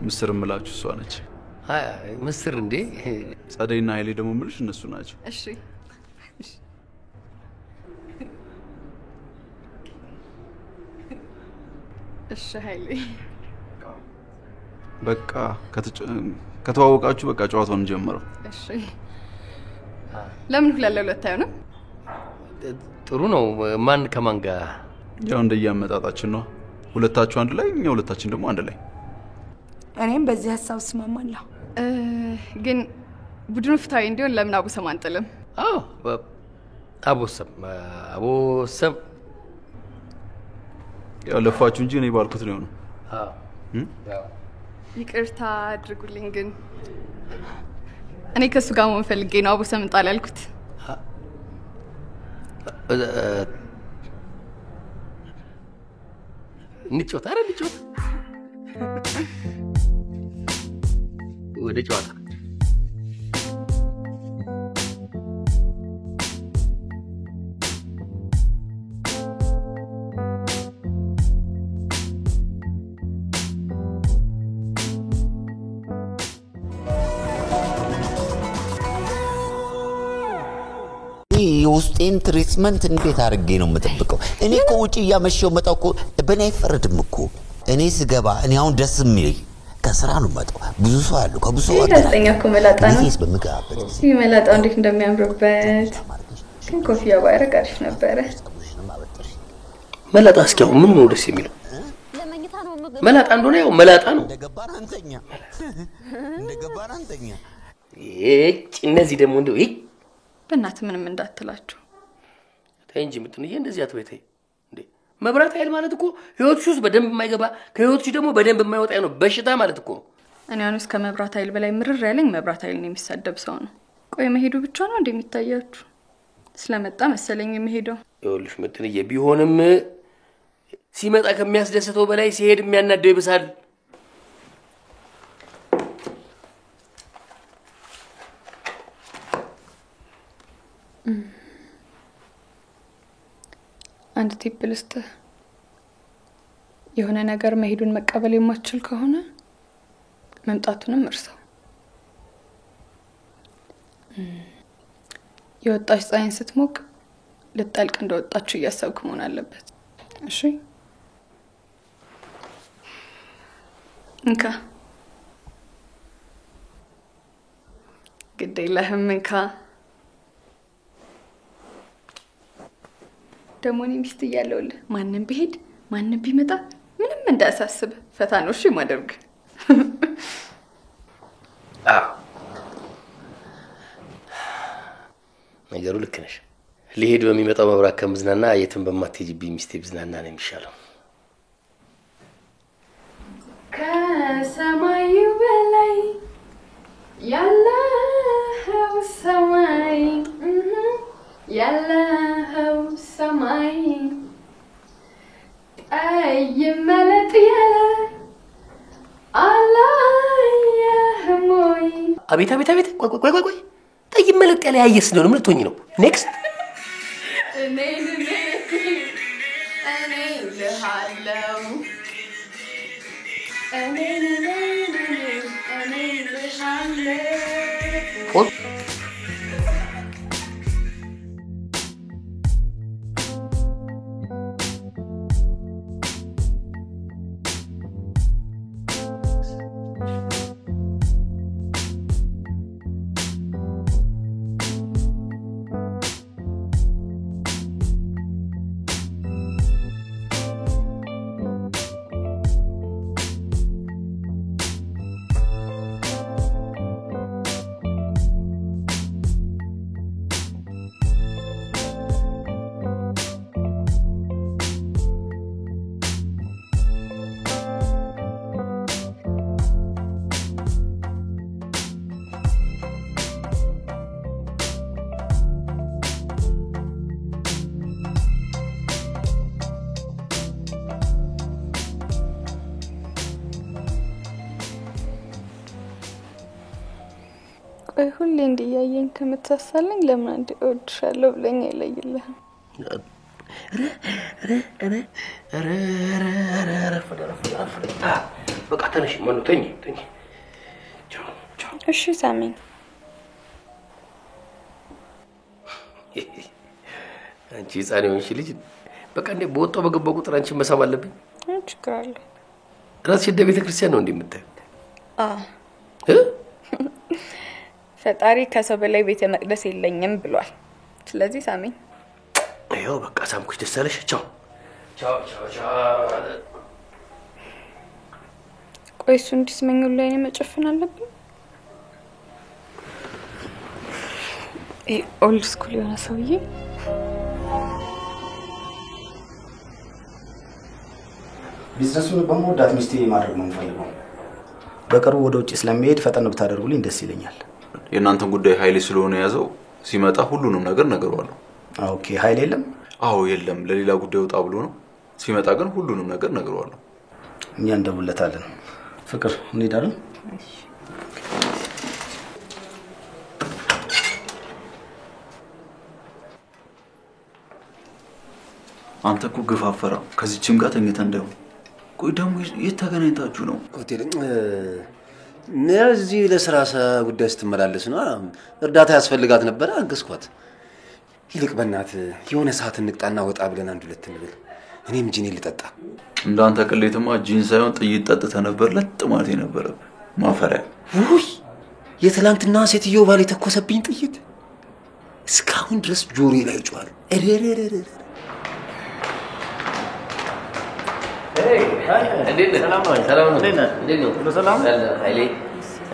ምስር ምላችሁ እሷ ነች ምስር እንዴ ጸደይና ኃይሌ ደግሞ ምልሽ እነሱ ናቸው እሺ እሺ ኃይሌ በቃ ከተዋወቃችሁ በቃ ጨዋታውን ጀምረው እሺ ለምን ሁለት አይሆንም ጥሩ ነው ማን ከማን ጋር ያው እንደያመጣጣችን ነው ሁለታችሁ አንድ ላይ እኛ ሁለታችን ደግሞ አንድ ላይ እኔም በዚህ ሐሳብ ስማማለሁ ግን ቡድኑ ፍታዊ እንዲሆን ለምን አቡሰም አንጥልም አቡሰም ያው ለፋችሁ እንጂ እኔ ባልኩት ነው ይቅርታ አድርጉልኝ ግን እኔ ከሱ ጋር መሆን ፈልጌ ነው አቡሰም እንጣል ያልኩት ንጮት ወደ ጨዋታ የውስጤን ትሪትመንት እንዴት አድርጌ ነው የምጠብቀው እኔ እኮ ውጪ ያመሸው መጣው እኮ በእኔ አይፈረድም እኮ እኔ ስገባ እኔ አሁን ደስ የሚለኝ ከስራ ነው መጣው ብዙ ሰው አሉ ከብዙ ሰው ጋዜጠኛ እኮ መላጣ ነው ይሄስ በመጋበት መላጣው እንዴት እንደሚያምርበት ግን ኮፊያ ባይረግ አሪፍ ነበረ መላጣ እስኪው ምን ነው ደስ የሚለው መላጣ እንደሆነ ያው መላጣ ነው እንደገባን አንተኛ እነዚህ ደግሞ እንደው በእናት ምንም እንዳትላችሁ ተይ እንጂ ምትንዬ እንደዚህ አትበይተይ እንዴ መብራት ኃይል ማለት እኮ ህይወትሽ ውስጥ በደንብ የማይገባ ከህይወትሽ ደግሞ በደንብ የማይወጣ ነው በሽታ ማለት እኮ እኔ አሁንስ ከመብራት ኃይል በላይ ምርር ያለኝ መብራት ኃይልን የሚሳደብ ሰው ነው ቆይ መሄዱ ብቻ ነው እንደሚታያችሁ ስለመጣ መሰለኝ የሚሄደው ይኸውልሽ ምትንዬ ቢሆንም ሲመጣ ከሚያስደስተው በላይ ሲሄድ የሚያናደው ይብሳል አንድ ቲፕ ልስጥ የሆነ ነገር መሄዱን መቀበል የማትችል ከሆነ መምጣቱንም እርሳው የወጣች ፀሐይን ስትሞቅ ልጠልቅ እንደወጣችሁ እያሰብክ መሆን አለበት እሺ እንካ ግዴለህም እንካ ደሞኒ ሚስት እያለውልህ ማንንም ቢሄድ ማንንም ቢመጣ ምንም እንዳያሳስብ ፈታ ነው እሺ ማደርግ ነገሩ ልክ ነሽ ሊሄድ በሚመጣው መብራት ከምዝናና የትም በማትሄጂብኝ ሚስቴ ብዝናና ነው የሚሻለው ከሰማዩ በላይ ያለኸው ሰማይ ያለኸው ሰማይ አይመለጥ ያለ አላየህም ወይ አቤት ቆይ ጠይመለጥ ያለ ያየስ ነው ምን ልትሆኚ ነው ኔክስት እኔ ልሃለው እኔ ልሃለው ቆይ ሁሌ እንዲያየኝ ከምትሳሳለኝ ለምን አንዴ እወድሻለሁ ብለኝ አይለይልህም? በቃ ተነሽ ማኑ ተኝ እሺ ሳሚኝ አንቺ ህፃን ሆንሽ ልጅ በቃ እንደ በወጣው በገባው ቁጥር አንቺ መሳም አለብኝ ችግር አለ ራስሽ እንደ ቤተ ክርስቲያን ነው እንደምታይ ፈጣሪ ከሰው በላይ ቤተ መቅደስ የለኝም ብሏል ስለዚህ ሳሚኝ አይው በቃ ሳምኩሽ ደስ አለሽ ቻው ቻው ቻው ቻው ቆይ እሱ እንዲስመኙ ላይ ነው መጨፈን አለብኝ ኦልድ ስኩል የሆነ ሰውዬ ቢዝነሱን በመወዳት ሚስቴ ማድረግ ነው የምፈልገው በቅርቡ ወደ ውጭ ስለሚሄድ ፈጠን ብታደርጉልኝ ደስ ይለኛል የእናንተን ጉዳይ ኃይሌ ስለሆነ ያዘው ሲመጣ ሁሉንም ነገር ነገርዋለሁ ኦኬ ኃይሌ የለም አዎ የለም ለሌላ ጉዳይ ወጣ ብሎ ነው ሲመጣ ግን ሁሉንም ነገር ነገርዋለሁ እኛ እንደውለታለን ፍቅር እንሄዳለን እሺ አንተ እኮ ግፋፈራ ከዚህም ጋር ተኝተህ እንደው ቆይ ደግሞ የተገናኝታችሁ ነው ሆቴል ነዚህ ለስራ ጉዳይ ስትመላለስ ነው እርዳታ ያስፈልጋት ነበር አገዝኳት ይልቅ በእናት የሆነ ሰዓት እንቅጣና ወጣ ብለን አንድ ሁለት እንብል እኔም ጂኒ ልጠጣ እንዳንተ ቅሌትማ ጂን ሳይሆን ጥይት ጠጥተህ ነበር ለጥማት የነበረው ማፈሪያ ውይ የትላንትና ሴትዮ ባል የተኮሰብኝ ጥይት እስካሁን ድረስ ጆሮዬ ላይ ጮሃል እንዴት ሰላም ነው ሰላም ነው እንዴት ነው ሰላም ኃይሌ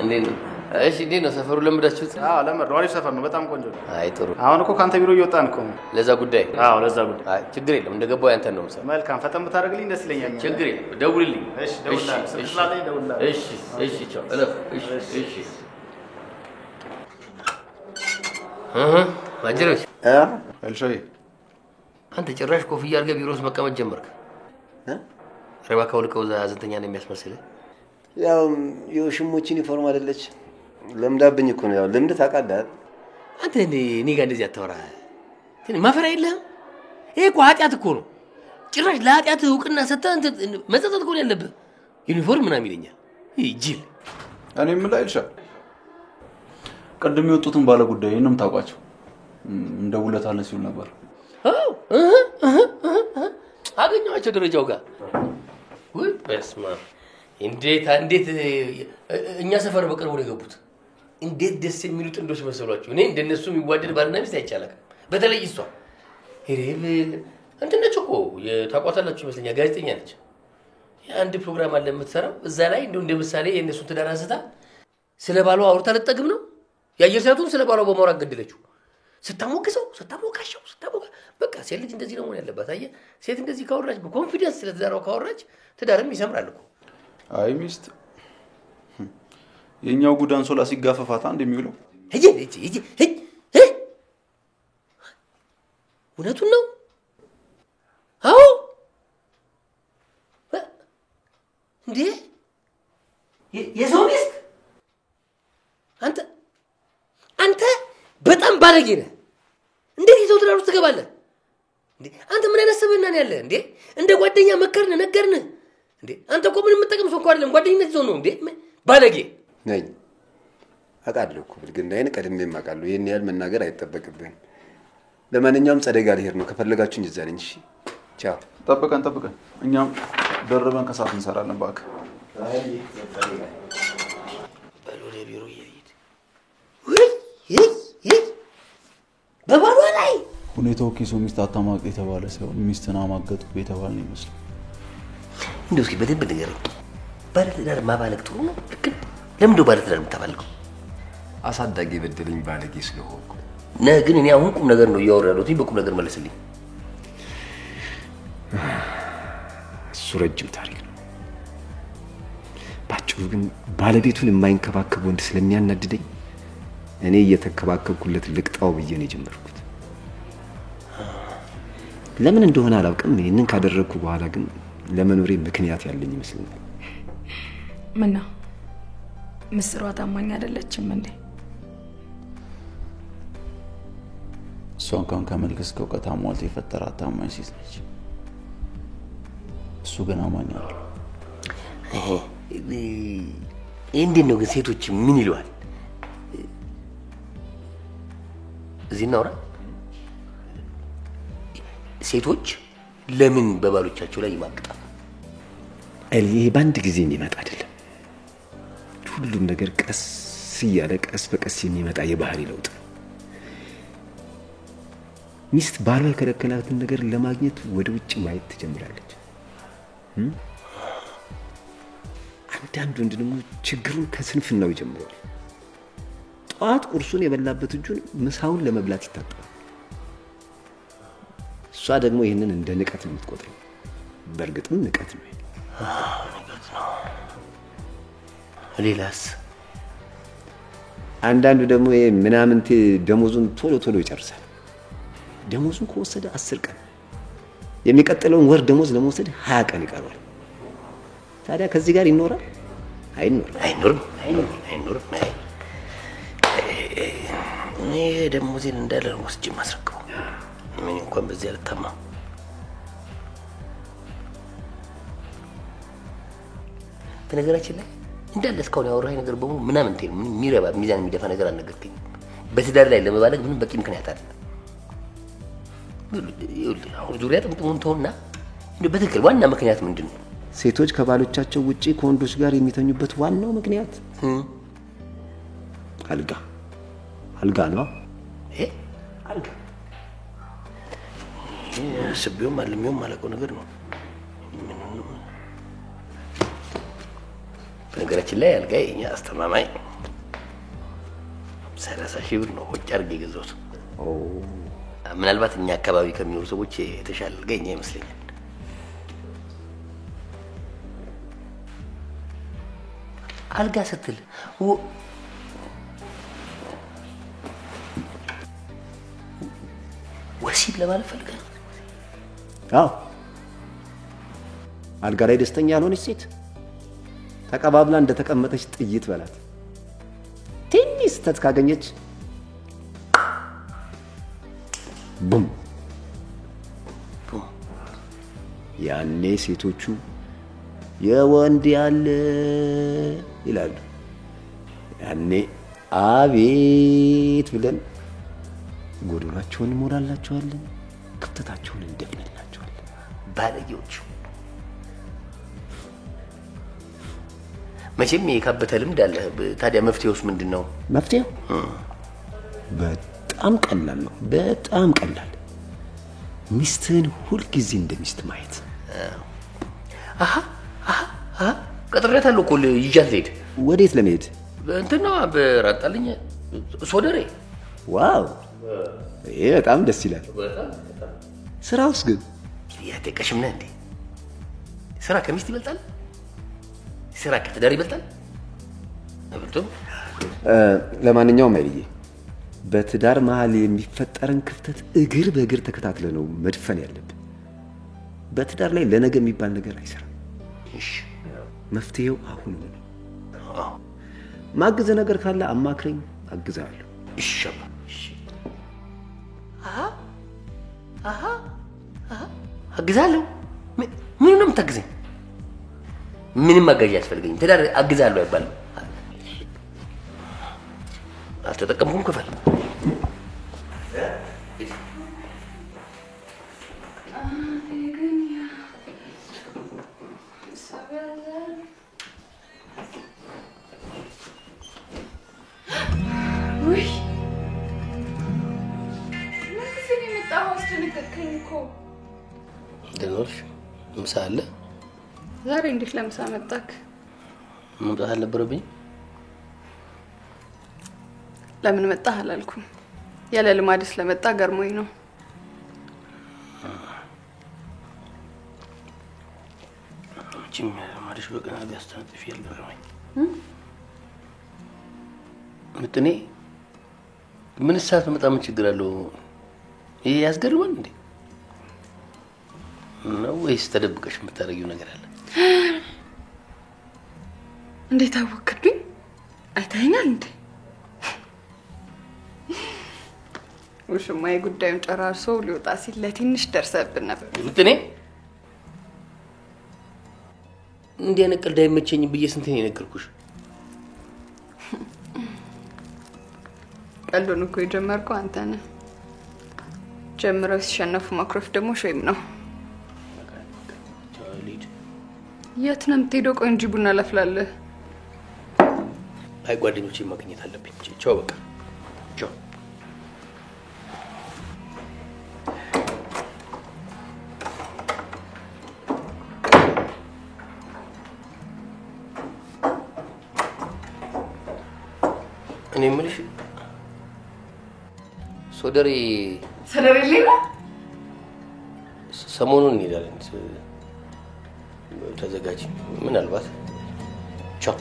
እንዴት ነው እሺ እንዴት ነው ሰፈሩ ለምዳችሁት አዎ ለምዶ አሪፍ ሰፈር ነው በጣም ቆንጆ ነው አይ ጥሩ አሁን እኮ ካንተ ቢሮ እየወጣን እኮ ለዛ ጉዳይ አዎ ለዛ ጉዳይ አይ ችግር የለም እንደገባው ያንተ ነው መሰለኝ መልካም ፈጠን ብታደርግልኝ ደስ ይለኛል ችግር የለም ደውልልኝ እሺ ደውላለሁ ስለዚህ ደውላለሁ እሺ እሺ ቻው እለፍ እሺ እሺ ማጀሮች አልሻይ አንተ ጭራሽ ኮፍያ አድርገህ ቢሮስ መቀመጥ ጀመርክ ረባ ከውልቀው ዛዘንተኛ ነው የሚያስመስልህ ያው የሽሞች ዩኒፎርም አይደለች ለምዳብኝ እኮ ነው ያው ለምድ ታውቃለህ አንተ እኔ ጋር እንደዚህ አታወራ ማፈራ የለህም ይሄ እኮ ኃጢአት እኮ ነው ጭራሽ ለኃጢአት እውቅና ሰጥተህ አንተ መጸጸት እኮ ነው ያለብህ ዩኒፎርም ምናምን ይለኛል ጅል እኔ ምን ላይ ልሻ ቀድም የወጡትን ባለ ጉዳይ እነም ታውቃቸው እንደውለታለን ሲሉ ነበር አገኘኋቸው ደረጃው ጋር ወይ በስማ እንዴት እኛ ሰፈር በቅርቡ ነው የገቡት እንዴት ደስ የሚሉ ጥንዶች መሰሏቸው እኔ እንደነሱ የሚዋደድ ባልና ሚስት አይቻላል በተለይ እሷ ሄሬል እንትነች እኮ የታቋታላችሁ ይመስለኛል ጋዜጠኛ ነች አንድ ፕሮግራም አለ የምትሰራው እዛ ላይ እንደ ምሳሌ የነሱን ትዳር አንስታ ስለ ባሏ አውርታ ልጠግም ነው ያየር ሰዓቱን ስለ ባሏ በማውራት ገደለችው ስታሞክሰው ስታሞካሸው በቃ ሴት ልጅ እንደዚህ ነው መሆን ያለባት አየህ ሴት እንደዚህ ካወራች በኮንፊደንስ ስለ ትዳሯ ካወራች ትዳርም ይሰምራል እኮ አይ ሚስት የኛው ጉዳን ሶላ ሲጋፈፋታ እንደሚውለው እውነቱን ነው አዎ እንዴ የሰው ሚስት አንተ በጣም ባለጌ ነህ እንዴት ይዘው ትዳር ውስጥ ትገባለህ እንዴ አንተ ምን አይነት ሰብዕና ነው ያለህ እንዴ እንደ ጓደኛ መከርን ነገርን እንዴ አንተ እኮ ምን የምትጠቅም ሰው እኮ አይደለም ጓደኝነት ይዞ ነው እንዴ ባለጌ ነኝ አቃለሁ እኮ ብልግናዬን ቀድሜም አውቃለሁ ይሄን ያህል መናገር አይጠበቅብኝ ለማንኛውም ጸደጋ ልሄድ ነው ከፈለጋችሁ እዛ ነኝ እሺ ቻው ጠብቀን እኛም ደርበን ከሰዓት እንሰራለን ባክ በሎሌ ቢሮ ይሄድ በባሏ ላይ ሁኔታው ኪሱ ሚስት አታማቅ የተባለ ሲሆን ሚስትና ማገጡ የተባለ ነው ይመስል እንደው እስኪ በደንብ ንገረኝ ባለትዳር ማባለግ ጥሩ ነው ግን ለምን ነው ባለትዳር የምታባልገው አሳዳጊ በደለኝ ባለጌ ስለሆንኩ ግን እኔ አሁን ቁም ነገር ነው እያወራ ያለሁት በቁም ነገር መልስልኝ እሱ ረጅም ታሪክ ነው ባጭሩ ግን ባለቤቱን የማይንከባከብ ወንድ ስለሚያናድደኝ እኔ እየተከባከብኩለት ልቅጣው ብዬ ነው የጀመርኩት ለምን እንደሆነ አላውቅም ይሄንን ካደረግኩ በኋላ ግን ለመኖሬ ምክንያት ያለኝ ይመስለኛል ምነው ምስሯ ታማኝ አይደለችም እንዴ እሷ እንኳን ከመልክ እስከ እውቀት አሟልቶ የፈጠራት ታማኝ ሴት ነች። እሱ ግን አማኝ አይደለም። እንዴት ነው ግን ሴቶች ምን ይለዋል? እዚህ እናውራ። ሴቶች ለምን በባሎቻቸው ላይ ይማቅጣሉ? ይሄ በአንድ ጊዜ የሚመጣ አይደለም። ሁሉም ነገር ቀስ እያለ ቀስ በቀስ የሚመጣ የባህሪ ለውጥ ነው። ሚስት ባሏ የከለከላትን ነገር ለማግኘት ወደ ውጭ ማየት ትጀምራለች። አንዳንድ ወንድ ደግሞ ችግሩን ከስንፍናው ይጀምራል። ጠዋት ቁርሱን የበላበት እጁን ምሳውን ለመብላት ይታጠባል። እሷ ደግሞ ይህንን እንደ ንቀት ነው የምትቆጥረው። በእርግጥም ንቀት ነው። ሌላስ? አንዳንዱ ደግሞ ምናምንቴ ደሞዙን ቶሎ ቶሎ ይጨርሳል። ደሞዙን ከወሰደ 10 ቀን የሚቀጥለውን ወር ደሞዝ ለመውሰድ 20 ቀን ይቀርባል። ታዲያ ከዚህ ጋር ይኖራል? አይኖርም። እኔ ደሞዜን እንዳለ ወስጄ ማስረክበው ምን እንኳን በዚህ አልታማም። በነገራችን ላይ እንዳለ እስካሁን ያወራኝ ነገር በሙሉ ምናምን ምን የሚረባ ሚዛን የሚደፋ ነገር አልነገርከኝም። በትዳር ላይ ለመባለግ ምንም በቂ ምክንያት አለ? አሁን ዙሪያ ጥምጥሙን ተውና በትክክል ዋና ምክንያት ምንድን ነው? ሴቶች ከባሎቻቸው ውጪ ከወንዶች ጋር የሚተኙበት ዋናው ምክንያት አልጋ ነው። አልጋ ስቢውም አልሚውም ማለቀው ነገር ነው። በነገራችን ላይ አልጋ የኛ አስተማማኝ 30,000 ብር ነው ወጭ አድርጌ የገዛሁት። ምናልባት እኛ አካባቢ ከሚኖሩ ሰዎች የተሻለ አልጋ የኛ ይመስለኛል። አልጋ ስትል ወሲብ ለማለት ፈልገህ ነው? አዎ። አልጋ ላይ ደስተኛ ያልሆነች ሴት ተቀባብላ እንደተቀመጠች ጥይት በላት። ትንሽ ስህተት ካገኘች ቡም ያኔ ሴቶቹ የወንድ ያለ ይላሉ። ያኔ አቤት ብለን ጎዶናቸውን እንሞላላቸዋለን፣ ክፍተታቸውን እንደፍንላቸዋለን። ባለጌዎች። መቼም የካበተ ልምድ አለ። ታዲያ መፍትሄውስ ምንድን ነው? መፍትሄው በጣም ቀላል ነው። በጣም ቀላል። ሚስትህን ሁልጊዜ እንደሚስት ማየት። ቀጥሬያታለሁ እኮ ይዣት ልሄድ። ወዴት ለመሄድ? እንትን ነው በራጣልኝ ሶደሬ። ዋው ይሄ በጣም ደስ ይላል። ስራውስ ግን ያተቀሽም ነህ እንዴ? ስራ ከሚስት ይበልጣል? ስራ ከትዳር ይበልጣል? አይበልጥም። ለማንኛውም አይልዬ በትዳር መሀል የሚፈጠርን ክፍተት እግር በእግር ተከታትለ ነው መድፈን ያለብን። በትዳር ላይ ለነገ የሚባል ነገር አይሰራም። እሺ መፍትሄው አሁን ነው። ማግዘ ነገር ካለ አማክረኝ፣ አግዛለሁ። እሺ እሺ። አግዛለሁ። ምን ነው የምታግዘኝ? ምንም አጋዥ ያስፈልገኝ። ትዳር አግዛለሁ አይባልም። አልተጠቀምኩም ክፈል። ደኖርሽ ምሳ አለ? ዛሬ እንዴት ለምሳ መጣክ? መምጣት አልነበረብኝ? ለምን መጣህ አላልኩም። ያለ ልማድ ስለመጣ ገርሞኝ ነው። እቺም ማርሽ በቀና ቢያስተንጥፍ ያልገረመኝ ምጥኔ ምን ሰዓት መጣ? ምን ችግር አለው? ይሄ ያስገርማል እንዴ? ነው ወይስ ተደብቀሽ የምታረጊው ነገር አለ? እንዴት አወቅብኝ? አይተኸኛል እንዴ? ውሽማ የጉዳዩን ጨራርሶ ሊወጣ ሲል ለትንሽ ደርሰብን ነበር። እኔ እንዲህ አይነት ቀልድ አይመቸኝም ብዬ ስንት ነው የነገርኩሽ? ቀልዱን እኮ የጀመርከው አንተ ነህ። ጀምረው ሲሸነፉ ማክሮፍ ደግሞ ሾይም ነው። የት ነው የምትሄደው? ቆይ እንጂ ቡና ላፍላለህ። አይ ጓደኞቼን ማግኘት አለብኝ። ቻው በቃ ቻው። እኔ የምልሽ ሶደሬ ሌላ ሰሞኑን እንሄዳለን። ተዘጋጂ። ምናልባት ቻው።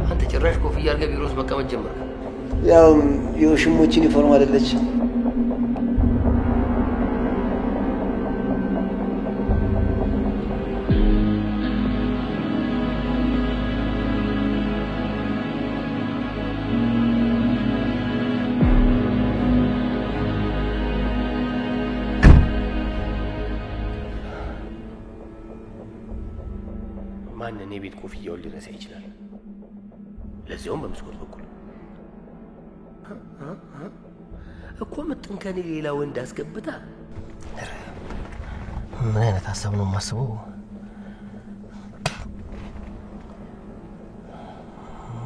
አንተ ጭራሽ ኮፍያ አድርገህ ቢሮ ውስጥ መቀመጥ ጀመርክ። ያው የውሽሞች ዩኒፎርም አይደለች? ማንን የቤት ኮፍያውን ሊረሳ ይችላል? ለዚያውም በመስኮት በኩል እኮ ምጥን ከኔ ሌላ ወንድ አስገብታ። ምን አይነት ሀሳብ ነው የማስበው?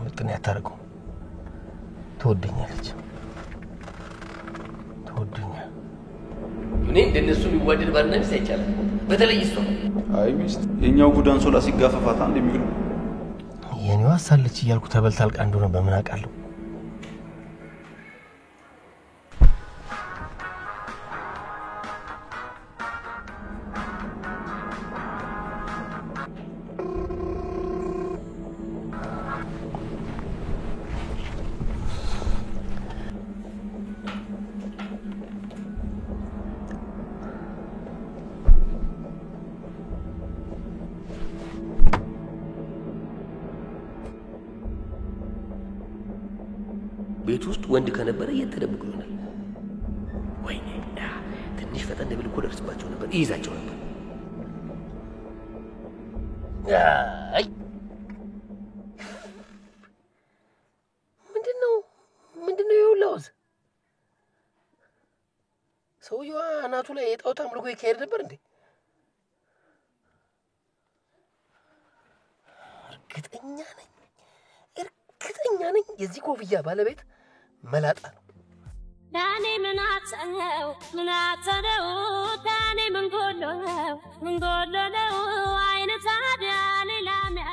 ምጥን ያታርገው ትወደኛለች። እኔ እንደነሱ የሚዋደድ ባልና ሚስት አይቻልም። በተለይ እሷ አይ ሚስት የኛው ጉዳን ሶላ ሲጋፈፋታ እንደሚሉ የኔዋ ሳለች እያልኩ ተበልታልቃ እንደሆነ በምን አውቃለሁ? ቤት ውስጥ ወንድ ከነበረ እየተደብቁ ይሆናል። ወይኔ ትንሽ ፈጠን ብል እኮ ደርስባቸው ነበር፣ ይይዛቸው ነበር። አይ ምንድነው የውላውዝ ሰውየዋ አናቱ ላይ የጣውታ አምልኮ ይካሄድ ነበር እንዴ? እርግጠኛ ነኝ የዚህ ኮፍያ ባለቤት መላጣ ነው። ዳኔ ምን አተነው ዳኔ ምን ጎሎ ነው አይነ ታዲያ ሌላ ነው።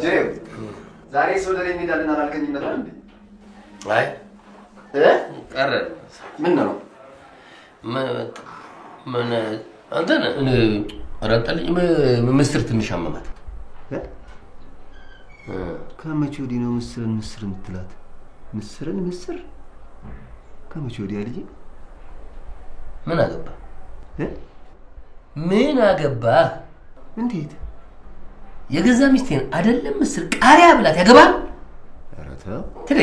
ጄም ዛሬ ሶደሬ እንሄዳለን አላልከኝም ነበር እንዴ? አይ ቀረ። ምን ነው ምን አንተን አራጣልኝ ምስር ትንሽ አመማት። ከመቼ ወዲህ ነው ምስር የምትላት? ምስር ከመቼ ወዲህ ልጅ? ምን አገባ? እንዴት የገዛ ሚስቴን አይደለም ምስር ቃሪያ ብላት ያገባል? ኧረ ተው ትሬ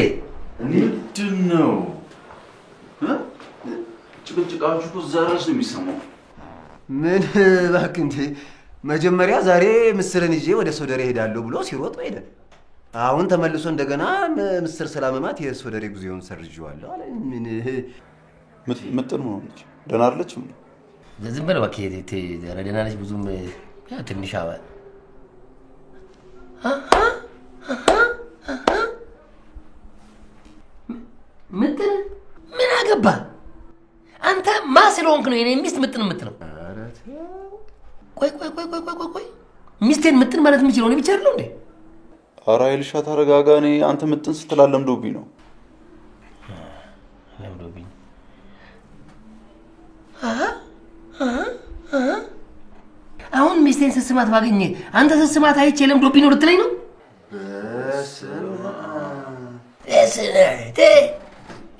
ምንድን ነው ጭቅጭቃችሁ እኮ እዛ ድረስ ነው የሚሰማው። ምን እባክህ እንዴ! መጀመሪያ ዛሬ ምስርን ይዤ ወደ ሶደሬ ሄዳለሁ ብሎ ሲሮጥ ሄደ። አሁን ተመልሶ እንደገና ምስር ስላመማት የሶደሬ ጉዞውን ሰርዤዋለሁ አለ። ምን ምጥን ነው እንጂ ደህና አይደለችም። ዝም በል እባክህ ደህና ነች ብዙም ትንሽ አባ ምጥን ምን አገባ አንተ ማስሎንክ ነው የኔ ሚስት ምጥን የምትለው? ቆይ ሚስቴን ምጥን ማለት የምችለው እኔ ብቻ አይደለሁ እንዴ? ኧረ አይልሻ ተረጋጋ። እኔ አንተ ምጥን ስትላለም ዶብኝ ነው ለምዶብኝ። አሁን ሚስቴን ስስማት ባገኘ አንተ ስስማት አይቼ ለምዶብኝ ነው ልትለኝ ነው?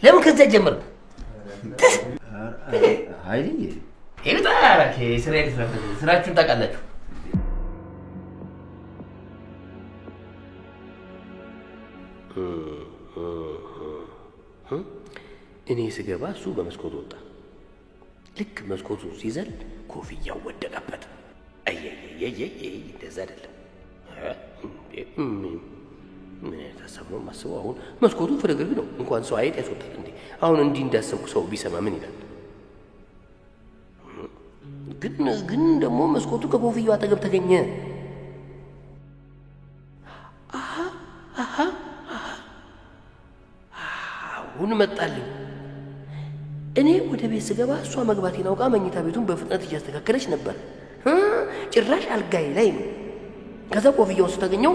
ለምን ከዛ ጀምር አይልኝ ይልጣራከ ስራችሁን ታውቃላችሁ። እኔ ስገባ እሱ በመስኮት ወጣ። ልክ መስኮቱ ሲዘል ኮፍያው ወደቀበት። እንደዛ አይደለም። ምን ታሰበው ማስበው? አሁን መስኮቱ ፍርግርግ ነው። እንኳን ሰው አይጥ ያስወጣል እንዴ! አሁን እንዲህ እንዳሰብኩ ሰው ቢሰማ ምን ይላል? ግን ደግሞ መስኮቱ ከኮፍያው አጠገብ ተገኘ። አሁን መጣልኝ። እኔ ወደ ቤት ስገባ እሷ መግባቴን አውቃ መኝታ ቤቱን በፍጥነት እያስተካከለች ነበር። ጭራሽ አልጋዬ ላይ ነው። ከዛ ኮፍያውን ስታገኘው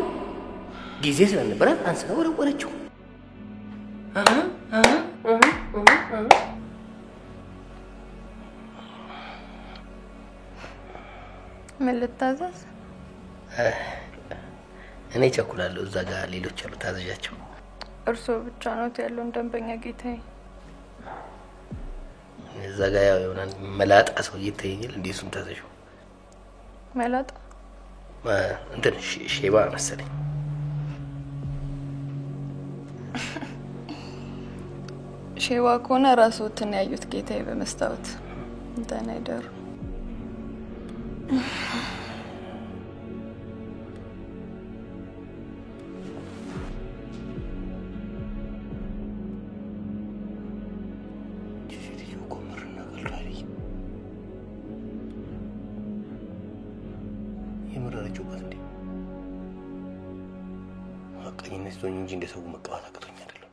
ጊዜ ስላልነበራት አንስታ ወረወረችው። ምን ልታዘዝ? እኔ ቸኩላለሁ። እዛ ጋር ሌሎች አሉ፣ ታዘዣቸው። እርስዎ ብቻ ነው ያለውን ደንበኛ ጌታዬ? እዛ ጋር ያው የሆነ መላጣ ሰው ይታየኛል። እንዴ እሱን ታዘዥው። መላጣ እንትን ሼባ መሰለኝ። ሼባ ከሆነ ራስዎትን ያዩት ጌታዬ በመስታወት ደህና ይደሩ። የምረረችበት እንዴ ሀቀኝነት ዞኝ እንጂ እንደሰው መቀባት አቅቶኝ አይደለም።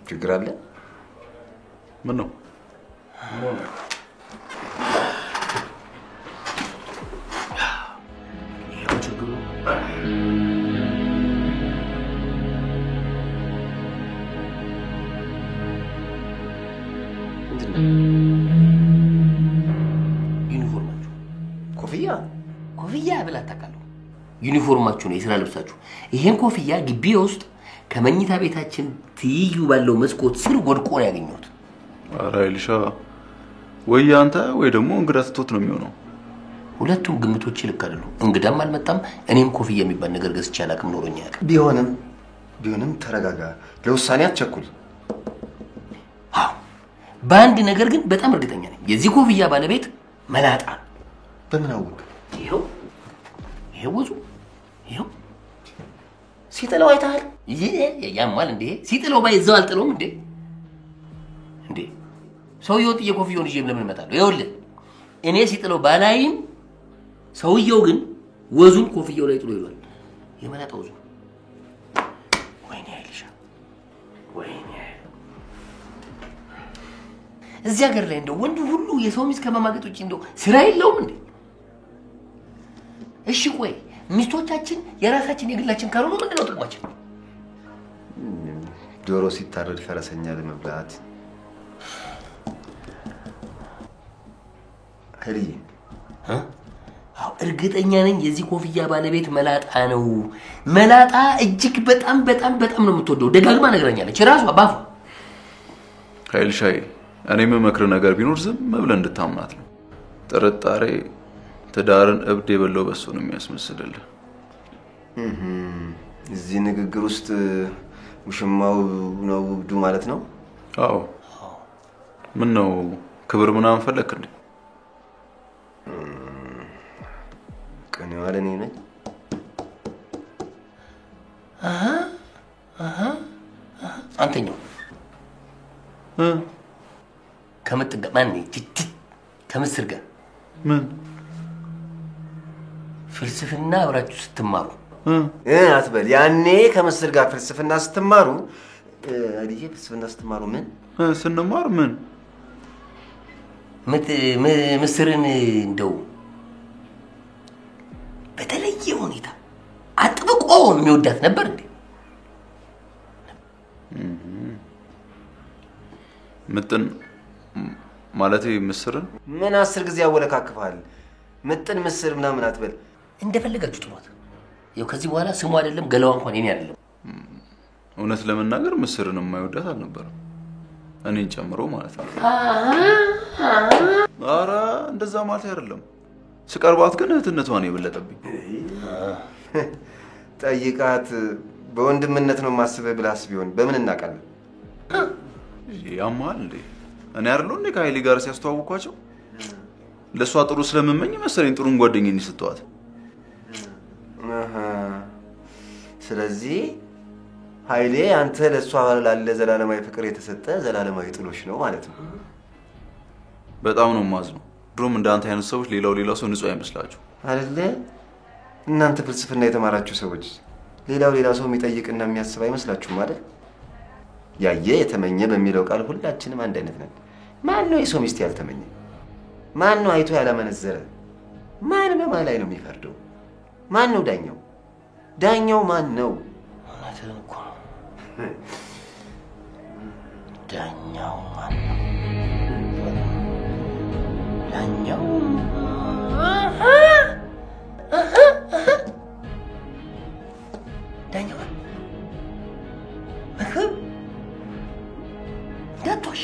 ችግር አለ? ምን ነው? ይሄው ችግሩ ዩኒፎርማችሁ ኮፍያ ብላ ታውቃለህ? ዩኒፎርማችሁ ነው፣ የስራ ልብሳችሁ። ይሄን ኮፍያ ግቢ ውስጥ ከመኝታ ቤታችን ትይዩ ባለው መስኮት ስር ወድቆ ነው ያገኘሁት። ኧረ አይልሻ ወይ አንተ ወይ ደግሞ እንግዳ ትቶት ነው የሚሆነው። ሁለቱም ግምቶች ልክ አይደሉም። እንግዳም አልመጣም፣ እኔም ኮፍያ የሚባል ነገር ገዝቼ አላውቅም፣ ኖሮኝ አያውቅም። ቢሆንም ተረጋጋ፣ ለውሳኔ አትቸኩል። አዎ በአንድ ነገር ግን በጣም እርግጠኛ ነኝ፣ የዚህ ኮፍያ ባለቤት መላጣ። በምን አወቅ? ይሄው ወዙ ይሄው ሲጥለው አይተሃል? ያማል እንዴ? ሲጥለው ባይዘው አልጥለውም እንዴ? ሰውየው ጥዬ ኮፍያውን ይዤ ለምን እመጣለሁ? ይኸውልህ እኔ ሲጥለው ባላይም ሰውየው ግን ወዙን ኮፍያው ላይ ጥሎ ይሏል። የመላጣ ወዙ። ወይኔ አይልሻ ወይኔ። እዚህ ሀገር ላይ እንደው ወንዱ ሁሉ የሰው ሚስት ከማማገጥ ውጪ እንደው ስራ የለውም እንዴ? እሺ ቆይ ሚስቶቻችን የራሳችን የግላችን ካልሆኑ ምንድነው ጥቅማችን? ዶሮ ሲታረድ ፈረሰኛ ለመብላት። ሄልዬ አው እርግጠኛ ነኝ የዚህ ኮፍያ ባለቤት መላጣ ነው። መላጣ እጅግ በጣም ነው የምትወደው። ደጋግማ ነግራኛለች ራሷ ባፏ። ኃይልሻይ እኔ የምመክር ነገር ቢኖር ዝም ብለህ እንድታምናት ነው። ጥርጣሬ ትዳርን እብድ የበለው በሱ ነው የሚያስመስልልህ። እዚህ ንግግር ውስጥ ውሽማው ነው እብዱ ማለት ነው? አዎ። ምን ነው ክብር ምናምን ፈለክ እንዴ? ቀኔው አለኔ ነኝ። አንተኛው ከምጥጋ ማን ትት ከምስር ጋር ምን ፍልስፍና አብራችሁ ስትማሩ አትበል። ያኔ ከምስር ጋር ፍልስፍና ስትማሩ አዲዬ ፍልስፍና ስትማሩ ምን ስንማር ምን ምስርን እንደው በተለየ ሁኔታ አጥብቆ የሚወዳት ነበር እንዴ? ምጥን ማለት ምስርን ምን 10 ጊዜ ያወለካክፋል። ምጥን ምስር ምናምን አትበል። እንደፈለጋችሁ ጥሏት። ያው ከዚህ በኋላ ስሙ አይደለም ገላዋ እንኳን የኔ አይደለም። እውነት ለመናገር ምስርን የማይወዳት አልነበረም፣ እኔን ጨምሮ ማለት ነው። ኧረ እንደዛ ማለት አይደለም። ስቀርባት ግን እህትነቷን የበለጠብኝ። ጠይቃት። በወንድምነት ነው ማስበህ ብላስ ቢሆን በምን እናውቃለን? ያማል እንዴ? እኔ አይደለሁ እንዴ ከኃይሌ ጋር ሲያስተዋውቋቸው? ለሷ ጥሩ ስለምመኝ መሰለኝ ጥሩን ጓደኛዬን ስትዋት። ስለዚህ ኃይሌ አንተ ለሷ ላለ ዘላለማዊ ፍቅር የተሰጠ ዘላለማዊ ጥሎሽ ነው ማለት ነው። በጣም ነው ማዝነው። ድሮም እንዳንተ አይነት ሰዎች ሌላው ሰው ንጹህ አይመስላችሁ አይደለ? እናንተ ፍልስፍና የተማራችሁ ሰዎች ሌላው ሰው የሚጠይቅና የሚያስብ አይመስላችሁም አይደል? ያየ የተመኘ በሚለው ቃል ሁላችንም አንድ አይነት ነን። ማን ነው የሰው ሚስት ያልተመኘ? ማን ነው አይቶ ያላመነዘረ? ማን በማን ላይ ነው የሚፈርደው? ማን ነው ዳኛው? ዳኛው ማን ነው? ዳኛው ማን ነው? ዳኛው ዳኛው እንዳትዋሽ።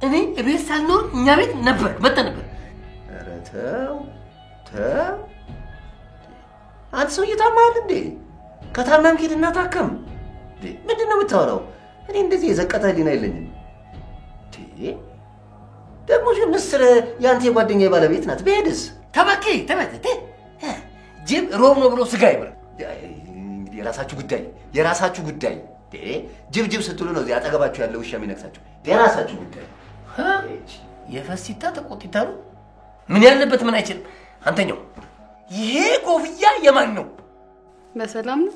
እኔ እቤት ሳልኖር እኛ ቤት ነበር መጣ ነበር። ኧረ ተው። አንተ ሰውዬ ታመሃል እንዴ? ከታመምክ ሂድና ታከም። ምንድን ነው የምታወራው? እኔ እንደዚህ የዘቀጠ ህሊና የለኝም። ደግሞ ምስር የአንተ የጓደኛዬ ባለቤት ናት። ብሄድስ? ተበኪ ጅብ ሮብ ነው ብሎ ስጋ ይብላ። እንግዲህ የራሳችሁ ጉዳይ። ጅብ ስትሉ ነው እዚህ አጠገባችሁ ያለው ውሻ የሚነክሳችሁ። የራሳችሁ ጉዳይ። የፈሲታ ተቆጥታ ነው። ምን ያለበት ምን አይችልም። አንተኛው ይሄ ኮፍያ የማን ነው? በሰላም ነው?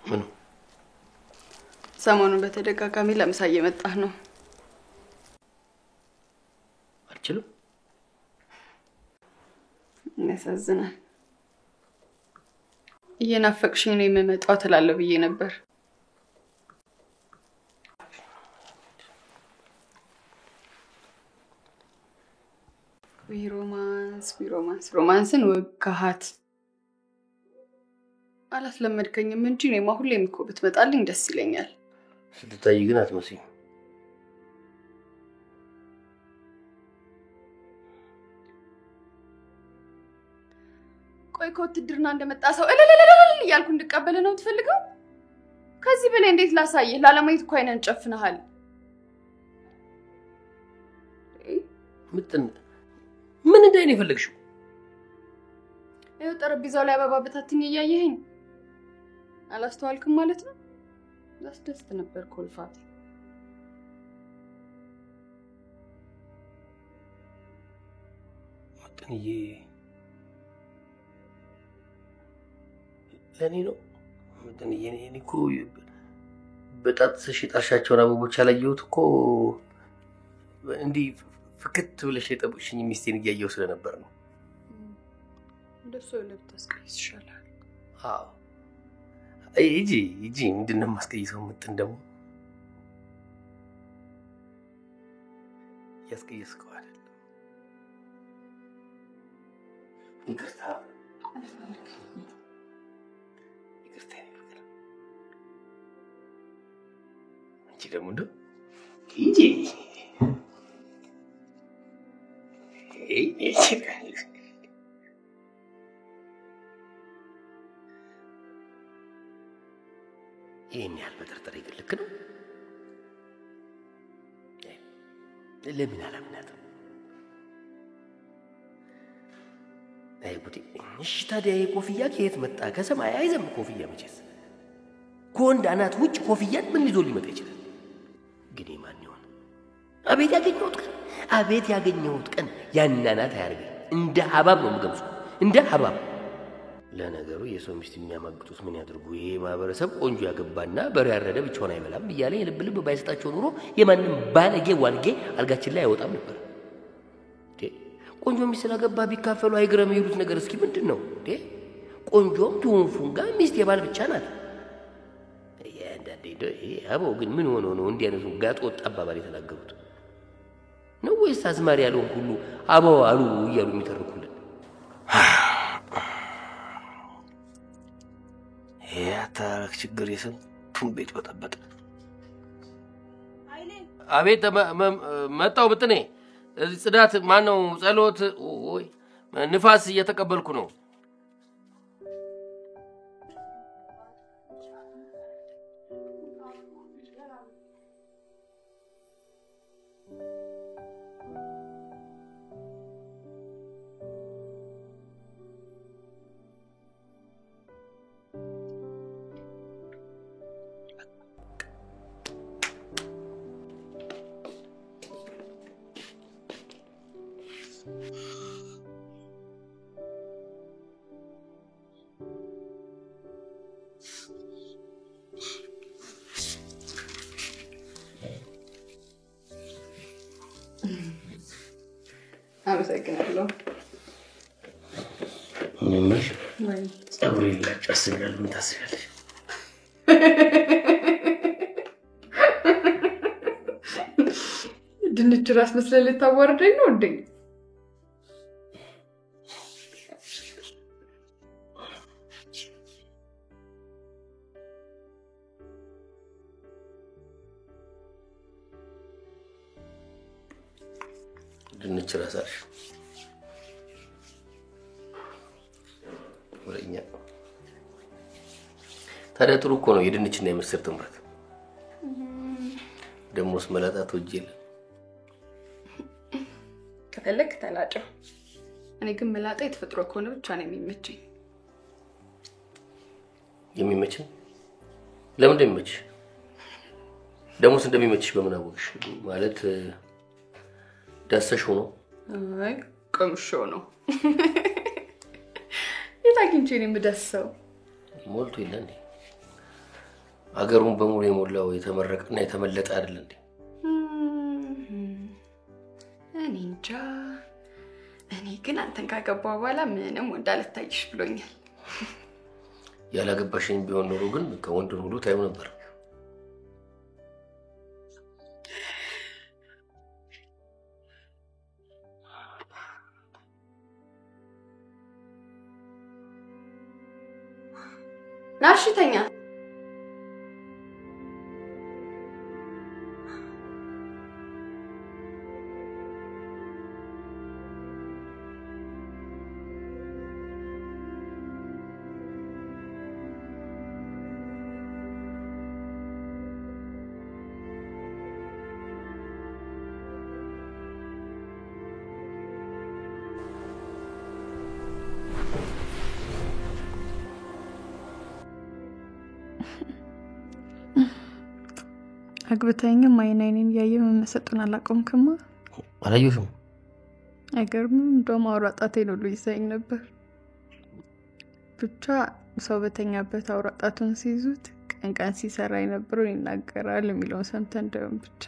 ምን ሰሞኑን በተደጋጋሚ ለምሳ እየመጣህ ነው። አልችልም። ያሳዝናል። እየናፈቅሽኝ ነው የምመጣው ትላለህ ብዬ ነበር። ሮማንስን ወጋሃት። አላስለመድከኝም እንጂ እኔማ ሁሌም እኮ ብትመጣልኝ ደስ ይለኛል። ስትታይ ግን አትመስይም። ቆይ ከውትድርና እንደመጣ ሰው እልልልልል እያልኩ እንድቀበል ነው የምትፈልገው? ከዚህ በላይ እንዴት ላሳየህ? ላለማየት እኮ አይነን ጨፍነሃል። ምን እንዳይን የፈለግሽው? ይኸው ጠረጴዛው ላይ አበባ በታትኝ እያየኸኝ አላስተዋልክም ማለት ነው? ላስደስት ነበር ኮልፋት። መጥንዬ ለኔ ነው። መጥንዬ እኔ እኮ በጣጥስሽ የጣልሻቸውን አበቦች ያላየሁት እኮ እንዲህ ፍክት ብለሽ የጠብቅሽኝ ሚስቴን እያየሁ ስለነበር ነው። እንደሱ ለብታስቀይስ ይሻላል። አዎ ሂጂ ምንድን ነው የማስቀይሰው? ምጥን ደግሞ ያስቀይስከው አይደለም። ይቅርታ አንቺ ደግሞ እንደው ሂጂ ይሄን ያህል መጠርጠር ልክ ነው? ለምን አላምናትም? አይ ጉዴ! እሺ ታዲያ የኮፍያ ከየት መጣ? ከሰማይ አይዘም ኮፍያ መቼስ። ከወንድ አናት ውጭ ኮፍያን ምን ይዞ ሊመጣ ይችላል? ግን ማን ይሆን? አቤት ያገኘሁት ቀን ያን አናት አያርገኝ። እንደ ሀባብ ነው የምገምጸው፣ እንደ ሀባብ። ለነገሩ የሰው ሚስት የሚያማግጡት ምን ያድርጉ? ይሄ ማህበረሰብ ቆንጆ ያገባና በሬ ያረደ ብቻውን አይበላም እያለ የልብ ልብ ባይሰጣቸው ኑሮ የማንም ባለጌ ዋልጌ አልጋችን ላይ አይወጣም ነበር። ቆንጆ ሚስት ስላገባ ቢካፈሉ አይግረም ይሉት ነገር እስኪ ምንድን ነው? ቆንጆም ትውንፉንጋ ሚስት የባል ብቻ ናት። አበው ግን ምን ሆኖ ነው እንዲህ አይነቱ ጋጥ ወጥ አባባል የተናገሩት? ነው ወይስ አዝማሪ ያለውን ሁሉ አበው አሉ እያሉ የሚተርኩልን? ያታረክ ችግር የስንቱን ቤት በጠበጠ። አቤት መጣው ብጥኔ እዚህ ጽዳት ማነው ጸሎት ኦይ ንፋስ እየተቀበልኩ ነው። አመሰግናለሁ። ምንሽ ጸጉሬ ላጨስልኝ ምን ታስቢያለሽ? ድንች ራስ መስለህ ልታዋርደኝ ነው እንዴ? ድንች ራሳሽ ወለኛ ታዲያ ጥሩ እኮ ነው የድንችና የምስር ጥምረት። ደሞስ መላጣት ወጀለ ከፈለክ ተላጨው። እኔ ግን መላጣ የተፈጥሮ ከሆነ ብቻ ነው የሚመቸኝ። የሚመቸኝ ለምን እንደሚመችሽ? ደሞስ እንደሚመችሽ በምን አወቅሽ? ማለት ዳሰሽው ነው? አይ ቀምሾው ነው። የታኪንቼ ነው የምዳሰው። ሞልቶ ይላል እንዴ? አገሩን በሙሉ የሞላው የተመረቀና የተመለጠ አይደል እንዴ? እኔ እንጃ። እኔ ግን አንተን ካገባው በኋላ ምንም ወንድ አልታይሽ ብሎኛል። ያላገባሽኝ ቢሆን ኖሮ ግን ከወንድ ሁሉ ታዩ ነበር። ናሽተኛ አግብተኝም አይናይኔን ያየ መመሰጡን አላቆምክማ? አላየሽም? አይገርምም? እንደውም አውራጣቴ ነው ይዘኝ ነበር። ብቻ ሰው በተኛበት አውራጣቱን ሲይዙት ቀን ሲሰራ የነበረው ይናገራል የሚለውን ሰምተን እንደውም ብቻ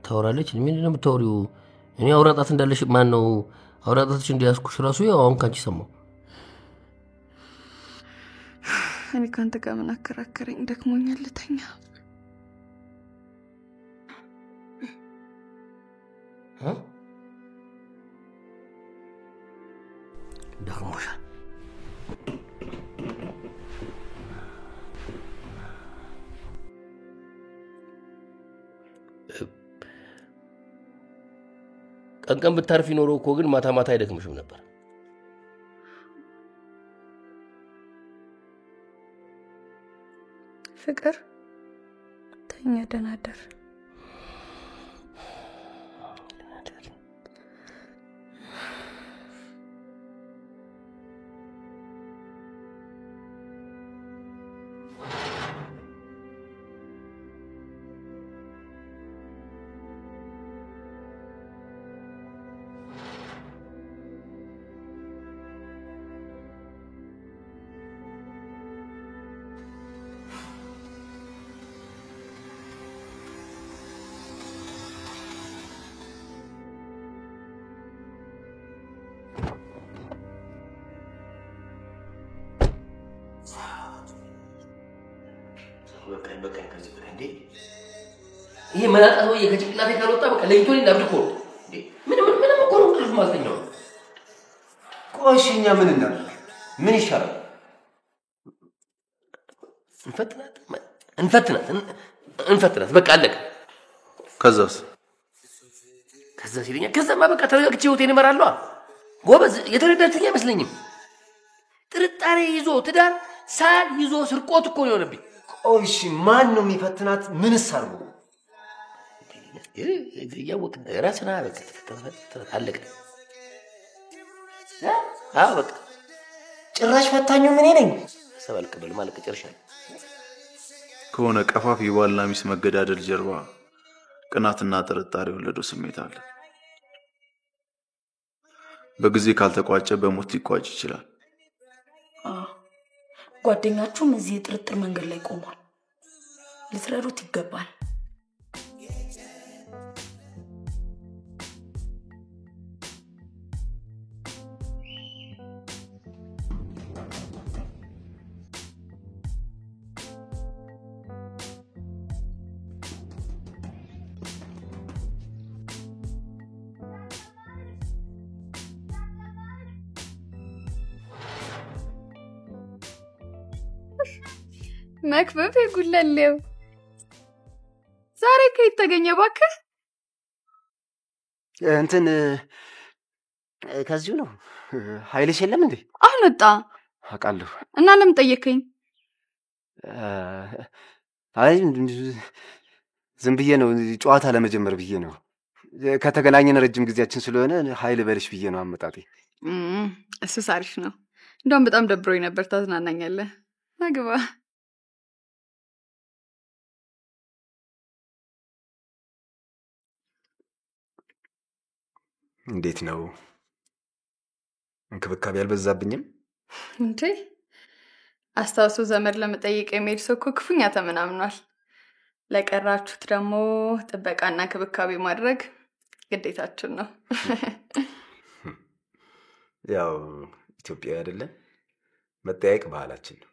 ታወራለች። ምንድነው የምታወሪው? እኔ አውራጣት እንዳለሽ ማን ነው አውራጣትሽ እንዲያስኩሽ ራሱ ያው አሁን ካንቺ ሰማው። እኔ ካንተ ጋር ምን አከራከረኝ? ደክሞኛል ልተኛ። ደክሞሻል? ቀን ብታርፊ ኖሮ እኮ ግን ማታ ማታ አይደክምሽም ነበር። ፍቅር ተኛ፣ ደህና ደር። በቃ ከዚህ በላይ እንዴ ይሄ መላጣ ነው የከጭቅላቴ ካልወጣ በቃ ለይቶኝ ላብድኮ እንዴ ምንም እኮ ነው እንቅልፍ ማልተኛው ቆሽኛ ምን እናድርግ ምን ይሻላል እንፈትናት በቃ አለቀ ከዛስ ሲለኛ ከዛማ በቃ ተረጋግቼ ህይወቴን እመራለሁ ጎበዝ የተረዳችኝ አይመስለኝም ጥርጣሬ ይዞ ትዳር ሳል ይዞ ስርቆት እኮ ነው የሆነብኝ ቆይሽ ማን ነው የሚፈትናት ምንስ አርጎ ያወቅ ራስና በቃ አለቀ በቃ ጭራሽ ፈታኙ ምን ነኝ ሰባል ቀበል ማለት ጨርሻለሁ ከሆነ ቀፋፊ ባልና ሚስት መገዳደል ጀርባ ቅናትና ጥርጣሬ ወለደው ስሜት አለ በጊዜ ካልተቋጨ በሞት ሊቋጭ ይችላል ጓደኛችሁም እዚህ የጥርጥር መንገድ ላይ ቆሟል ልትረዱት ይገባል መክበብ ይጉለለው ዛሬ ከየት ተገኘ ባክህ እንትን ከዚሁ ነው ኃይልሽ የለም እንዴ አልወጣ አቃለሁ እና ለምን ጠየከኝ አይ ዝም ብዬ ነው ጨዋታ ለመጀመር ብዬ ነው ከተገናኘን ረጅም ጊዜያችን ስለሆነ ኃይል በልሽ ብዬ ነው አመጣጤ እሱ ሳሪፍ ነው እንደውም በጣም ደብሮኝ ነበር ታዝናናኛለህ አግባ እንዴት ነው እንክብካቤ ያልበዛብኝም እንዴ አስታውሶ ዘመድ ለመጠየቅ የሚሄድ ሰው እኮ ክፉኛ ተመናምኗል ለቀራችሁት ደግሞ ጥበቃና እንክብካቤ ማድረግ ግዴታችን ነው ያው ኢትዮጵያዊ አይደለም መጠያየቅ ባህላችን ነው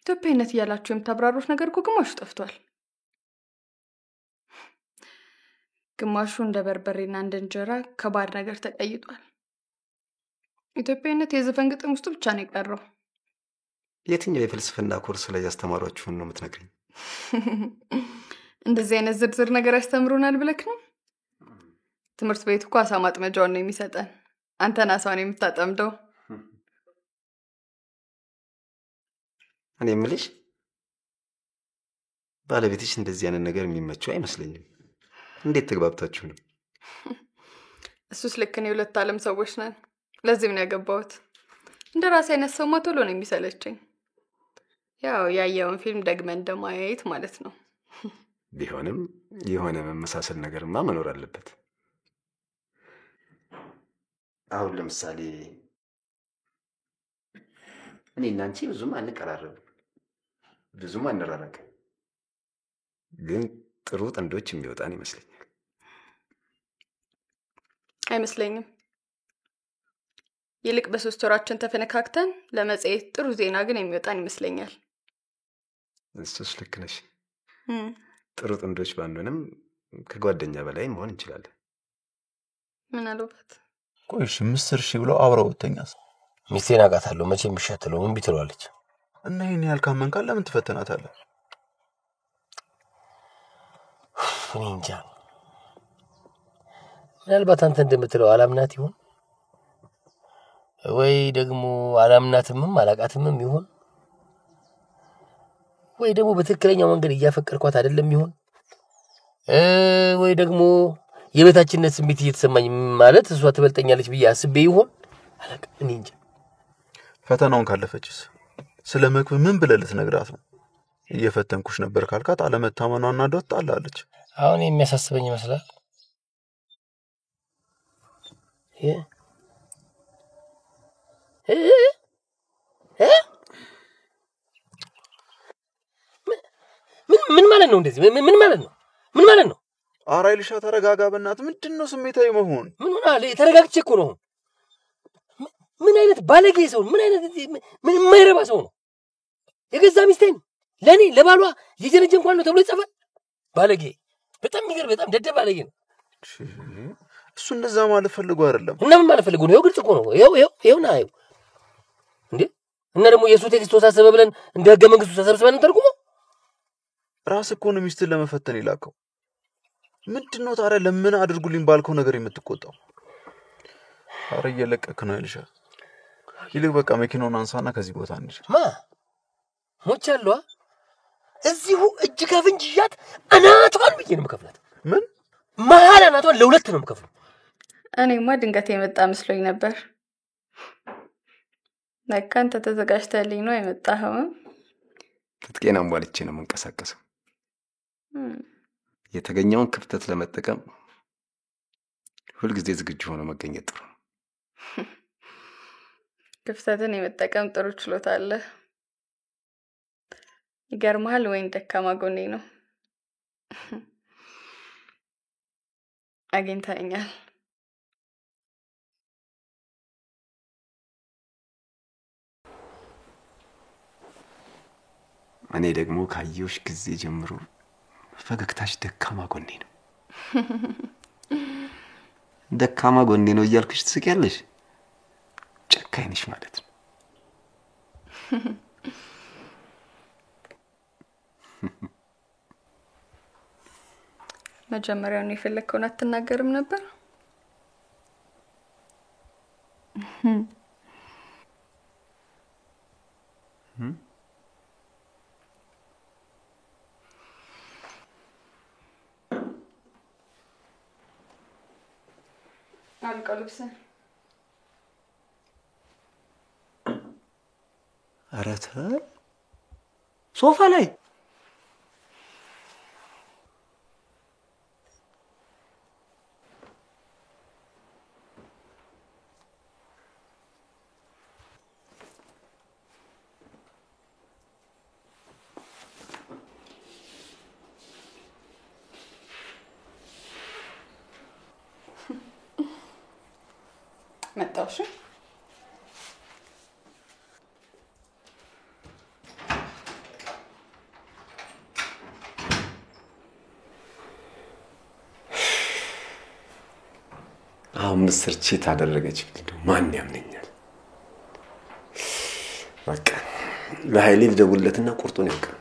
ኢትዮጵያዊነት እያላችሁ የምታብራሩት ነገር እኮ ግማሹ ጠፍቷል ግማሹ እንደ በርበሬና እንደ እንጀራ ከባድ ነገር ተቀይጧል ኢትዮጵያዊነት የዘፈን ግጥም ውስጥ ብቻ ነው የቀረው የትኛው የፍልስፍና ኮርስ ላይ ያስተማሯችሁን ነው የምትነግሪኝ እንደዚህ አይነት ዝርዝር ነገር ያስተምሩናል ብለክ ነው ትምህርት ቤት እኮ አሳ ማጥመጃውን ነው የሚሰጠን አንተና አሳውን የምታጠምደው እኔ የምልሽ ባለቤትሽ እንደዚህ አይነት ነገር የሚመቸው አይመስለኝም እንዴት ተግባብታችሁ ነው እሱስ ልክ ነው የሁለት ዓለም ሰዎች ነን ለዚህም ነው ያገባሁት እንደራሴ አይነት ሰው ቶሎ ነው የሚሰለቸኝ ያው ያየውን ፊልም ደግመን እንደማየት ማለት ነው ቢሆንም የሆነ መመሳሰል ነገርማ መኖር አለበት አሁን ለምሳሌ እኔ እና አንቺ ብዙም አንቀራረብም ብዙም አንራራቅም ግን ጥሩ ጥንዶች የሚወጣን ይመስለኛል አይመስለኝም ይልቅ በሶስት ወራችን ተፈነካክተን ለመጽሔት ጥሩ ዜና ግን የሚወጣን ይመስለኛል እሱስ ልክ ነሽ ጥሩ ጥንዶች ባንሆንም ከጓደኛ በላይ መሆን እንችላለን ምን አለበት ቆይሽ ምስር ሺ ብለው አብረው ወተኛስ ሚስቴን አውቃታለሁ መቼም ይሻተለው ምን ቢትሏለች እና ይሄን ያልካመንካል ለምን ትፈተናታለህ እንጃ ምናልባት አንተ እንደምትለው አላምናት ይሆን ወይ ደግሞ አላምናትም አላቃትም ይሆን ወይ ደግሞ በትክክለኛው መንገድ እያፈቀርኳት አይደለም ይሆን ወይ ደግሞ የቤታችንነት ስሜት እየተሰማኝ ማለት እሷ ትበልጠኛለች ብዬ አስቤ ይሆን አላውቅም እኔ እንጃ ፈተናውን ካለፈችስ ስለመክብ ምን ብለህ ልትነግራት ነው እየፈተንኩሽ ነበር ካልካት አለመታመኗና ዶት ጣላለች አሁን የሚያሳስበኝ ይመስላል ምን ማለት ነው እንደዚህ ምን ማለት ነው አራይልሻ ተረጋጋ በእናት ምንድነው ስሜታዊ መሆን ምን ሆነ ተረጋግቼ እኮ ነው ምን አይነት ባለጌ ሰው ምን አይነት ምን የማይረባ ሰው ነው የገዛ ሚስቴን ለኔ ለባሏ የጀነጀ እንኳን ነው ተብሎ ይጻፋል? ባለጌ በጣም የሚገርም በጣም ደደብ ባለጌ ነው። እሱ እንደዛ ማለት ፈልጎ አይደለም። እና ምን ማለት ፈልጎ ነው? ይኸው ግልጽ እኮ ነው። ይኸው ና ይኸው እንዴ እና ደግሞ የሱ ቴክስት ተሳሰበ ብለን እንደ ህገ መንግስቱ ተሰብስበን ተርጉሞ ራስ እኮ ነው ሚስትን ለመፈተን ይላከው። ምንድነው ታዲያ ለምን አድርጉልኝ ባልከው ነገር የምትቆጣው? አረ እየለቀክ ነው ይልሻ። ይልቅ በቃ መኪናውን አንሳና ከዚህ ቦታ እንሂድ። ሞቻለሁ እዚሁ እጅ ከፍንጅ ይያት አናቷን ብዬ ነው የምከፍላት። ምን መሀል አናቷን ለሁለት ነው የምከፍለው። እኔማ ድንገት የመጣ መስሎኝ ነበር። ለካ አንተ ተዘጋጅተህልኝ ነው የመጣኸው። ትጥቄን አሟልቼ ነው የምንቀሳቀሰው። የተገኘውን ክፍተት ለመጠቀም ሁልጊዜ ዝግጁ ሆኖ መገኘት ጥሩ ነው። ክፍተትን የመጠቀም ጥሩ ችሎታ አለ። ይገርምሃል ወይን ደካማ ጎኔ ነው። አግኝተኸኛል። እኔ ደግሞ ካየሁሽ ጊዜ ጀምሮ ፈገግታሽ ደካማ ጎኔ ነው። ደካማ ጎኔ ነው እያልኩሽ ትስቂያለሽ። ጨካኝ ነሽ ማለት ነው። መጀመሪያውን የፈለከውን አትናገርም ነበር? አልቀልብሰ አረተ ሶፋ ላይ መጣውሽ? አሁን ምስር ቼት አደረገች ቢሉ ማን ያምነኛል? በቃ ለኃይሌ ልደውልለትና ቁርጡን ያውቃል።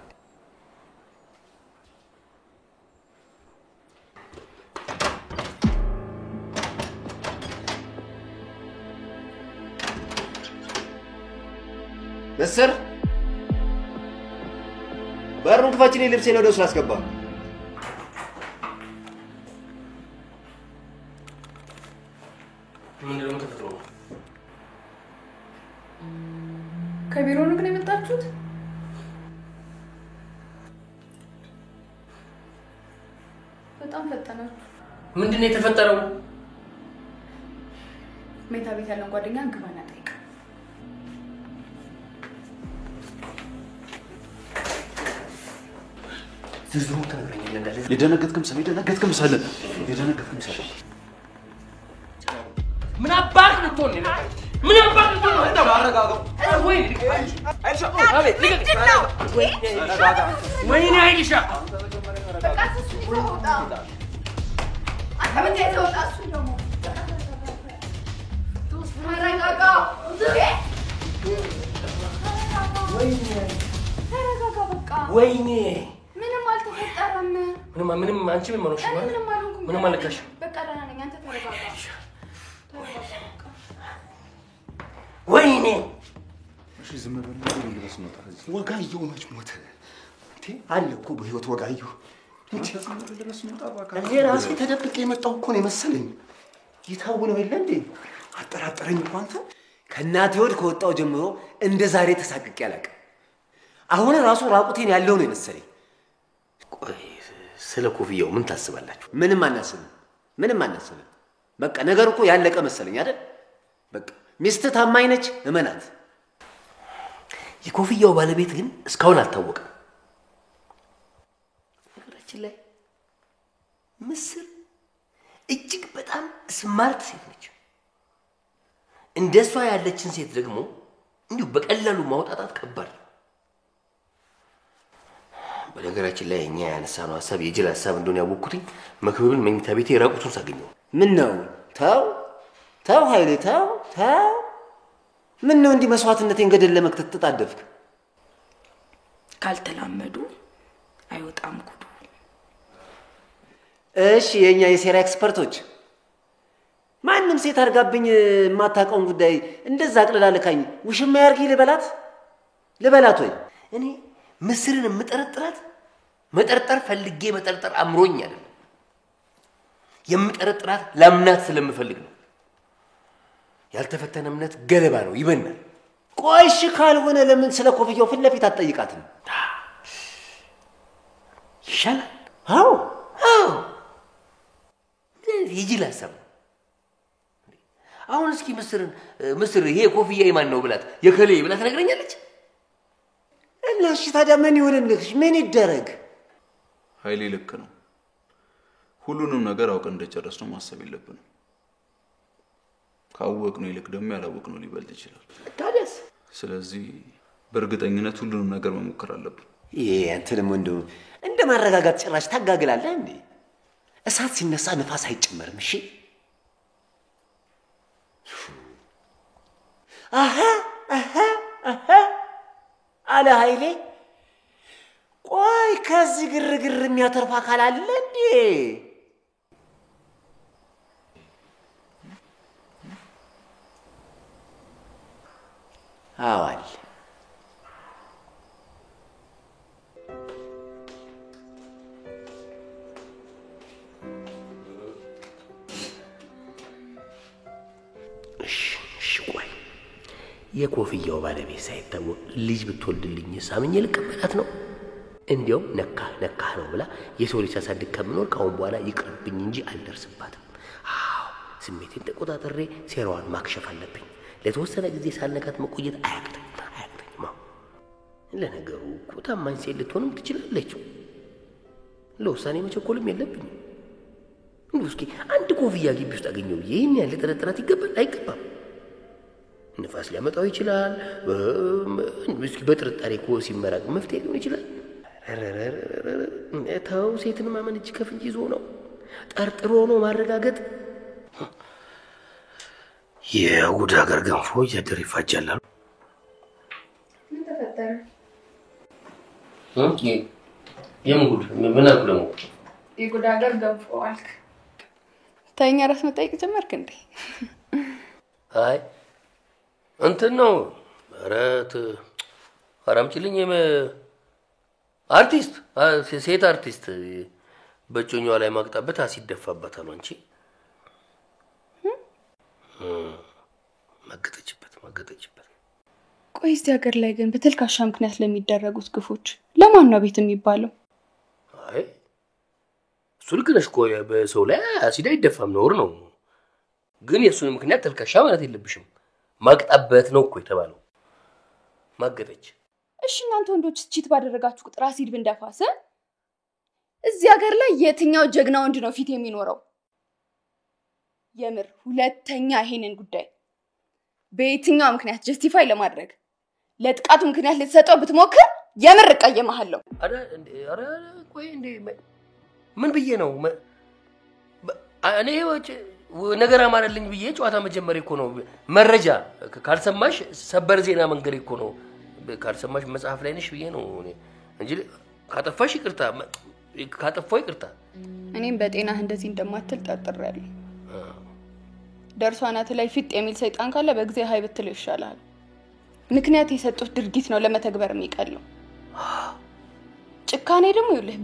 ምስር በሩን ክፈችልኝ፣ ልብሴን ወደ ውስጥ ላስገባ። ምንድነው ተፈጥሮ? ከቢሮ ነው ግን የመጣችሁት? በጣም ፈጠናችሁ። ምንድነው የተፈጠረው? ሜታ ቤት ያለው ጓደኛ ግባና ጠይቅ። ዝርዝሩ ተነግረኛል እንዳለ የደነገጥክም ሰለ ምን አባክ ልትሆን ነው? ምን አባክ ልትሆን ነው? አረጋጋው ወይ አይሻ አቤት ወይኔ አይሻ ወይኔ ምንም አልተፈጠረም። ምንም አንቺ ምን ማለሽ ነው? ምንም አልከሽ። በቃ ደህና ነኝ። አንተ ተረጋጋ። ወይኔ እሺ ዝም ብለህ ልበስ ነው ታዲያ። ወጋየሁ መች ሞተ እንዴ? አለ እኮ በህይወት ወጋየሁ። እንዴ ዝም ብለህ ልበስ ነው ታዲያ። እኔ ራሴ ተደብቄ የመጣሁ እኮ ነው የመሰለኝ። ይታወነው የለ እንዴ? አጠራጠረኝ እኮ አንተ። ከእናቴ ወድ ከወጣው ጀምሮ እንደ ዛሬ ተሳቅቄ አላውቅም። አሁን ራሱ ራቁቴን ያለው ነው የመሰለኝ። ቆይ ስለ ኮፍያው ምን ታስባላችሁ? ምንም አናስብም። በቃ ነገር እኮ ያለቀ መሰለኝ አይደል? በቃ ሚስትህ ታማኝ ነች፣ እመናት። የኮፍያው ባለቤት ግን እስካሁን አልታወቀም። ነገራችን ላይ ምስር እጅግ በጣም ስማርት ሴት ነች። እንደሷ ያለችን ሴት ደግሞ እንዲሁ በቀላሉ ማውጣጣት ከባድ ነው። በነገራችን ላይ እኛ ያነሳነው ሐሳብ የጅል ሐሳብ እንደሆነ ያወቅኩትኝ መክብብን መኝታ ቤቴ ራቁቱን ሳገኘው። ምን ነው? ተው ኃይሌ ተው። ምን ነው እንዲህ መስዋዕትነቴን ገደል ለመክተት ተጣደፍክ? ካልተላመዱ አይወጣም ጉዱ። እሺ የኛ የሴራ ኤክስፐርቶች ማንም ሴት አርጋብኝ የማታውቀውን ጉዳይ እንደዛ አቅልላ ልካኝ ውሽማ ያርጊ ልበላት ወይ? እኔ ምስርን መጠርጠር ፈልጌ መጠርጠር አምሮኝ አይደለም። የምጠረጥራት ላምናት ስለምፈልግ ነው። ያልተፈተነ እምነት ገለባ ነው፣ ይበናል። ቆይሽ ካልሆነ ለምን ስለ ኮፍያው ፊት ለፊት አትጠይቃትም? ይሻላል። አዎ የጅል ሐሳብ ነው። አሁን እስኪ ምስር ይሄ ኮፍያ የማን ነው ብላት የከሌ ብላ ትነግረኛለች። እና እሺ ታዲያ ምን ይሁንልሽ? ምን ይደረግ? ኃይሌ ልክ ነው። ሁሉንም ነገር አውቀን እንደጨረስነው ማሰብ የለብንም። ካወቅነው ይልቅ ደግሞ ያላወቅነው ሊበልጥ ይችላል። ታዲያስ? ስለዚህ በእርግጠኝነት ሁሉንም ነገር መሞከር አለብን። አንተንም እንደው እንደ ማረጋጋት ጭራሽ ታጋግላለህ እንዴ? እሳት ሲነሳ ንፋስ አይጨመርም። እሺ አሃ አለ ኃይሌ። ቆይ ከዚህ ግርግር የሚያተርፍ አካል አለ እንዴ? አዋል ቆይ የኮፍያው ባለቤት ሳይታወቅ ልጅ ብትወልድልኝ ሳምኜ ልቀበላት ነው? እንዲያው ነካ ነው ብላ የሰው ልጅ ሳሳድግ ከምኖር ካሁን በኋላ ይቅርብኝ እንጂ አልደርስባትም። አዎ ስሜቴን ተቆጣጠሬ ሴራዋን ማክሸፍ አለብኝ። ለተወሰነ ጊዜ ሳልነካት መቆየት አያቅተኝም። ለነገሩ እኮ ታማኝ ሴት ልትሆንም ትችላለች። ለውሳኔ መቸኮልም የለብኝም። እንዲሁ እስኪ አንድ ኮፍያ ግቢ ውስጥ አገኘው ይህን ያህል ልጠረጥራት ይገባል አይገባም? ንፋስ ሊያመጣው ይችላል። እስኪ በጥርጣሬ እኮ ሲመራቅ መፍትሄ ሊሆን ይችላል። ተው፣ ሴትን ማመን እጅ ከፍንጅ ይዞ ነው። ጠርጥሮ ነው ማረጋገጥ። የጉድ ሀገር ገንፎ እያደር ይፋጃል። ምን ተፈጠረ? የምን ጉድ? ምን አልኩ ደግሞ? የጉድ ሀገር ገንፎ አልክ። ተኛ ራስ መጠየቅ ጀመርክ እንዴ? አይ እንትን ነው። ኧረ አምጪልኝ። አርቲስት ሴት አርቲስት በእጮኛዋ ላይ ማቅጣበት አሲደፋባታል። አንቺ ማገጠችበት። ቆይ እዚህ ሀገር ላይ ግን በተልካሻ ምክንያት ለሚደረጉት ግፎች ለማን ነው ቤት የሚባለው? አይ እሱ ልክ ነሽ እኮ በሰው ላይ አሲድ አይደፋም፣ ነውር ነው። ግን የእሱን ምክንያት ተልካሻ ማለት የለብሽም። ማቅጣበት ነው እኮ የተባለው። ማገጠች። እሺ እናንተ ወንዶች ቺት ባደረጋችሁ ቁጥር አሲድ ብንደፋስ እዚህ ሀገር ላይ የትኛው ጀግና ወንድ ነው ፊት የሚኖረው? የምር ሁለተኛ ይሄንን ጉዳይ በየትኛው ምክንያት ጀስቲፋይ ለማድረግ ለጥቃቱ ምክንያት ልትሰጠው ብትሞክር የምር እቀየምሃለሁ። አረ ቆይ እንዴ ምን ብዬ ነው እኔ ነገር አማረልኝ ብዬ ጨዋታ መጀመሪያ እኮ ነው። መረጃ ካልሰማሽ ሰበር ዜና መንገር እኮ ነው። ካልሰማሽ መጽሐፍ ላይ ነሽ ብዬ ነው እንጂ ካጠፋሽ ይቅርታ፣ ካጠፋው ይቅርታ። እኔም በጤናህ እንደዚህ እንደማትል ጠርጥሬያለሁ። ደርሷናት ላይ ፊት የሚል ሰይጣን ካለ በጊዜ ሃይ ብትል ይሻላል። ምክንያት የሰጡት ድርጊት ነው ለመተግበር የሚቀለው። ጭካኔ ደግሞ ይኸውልህ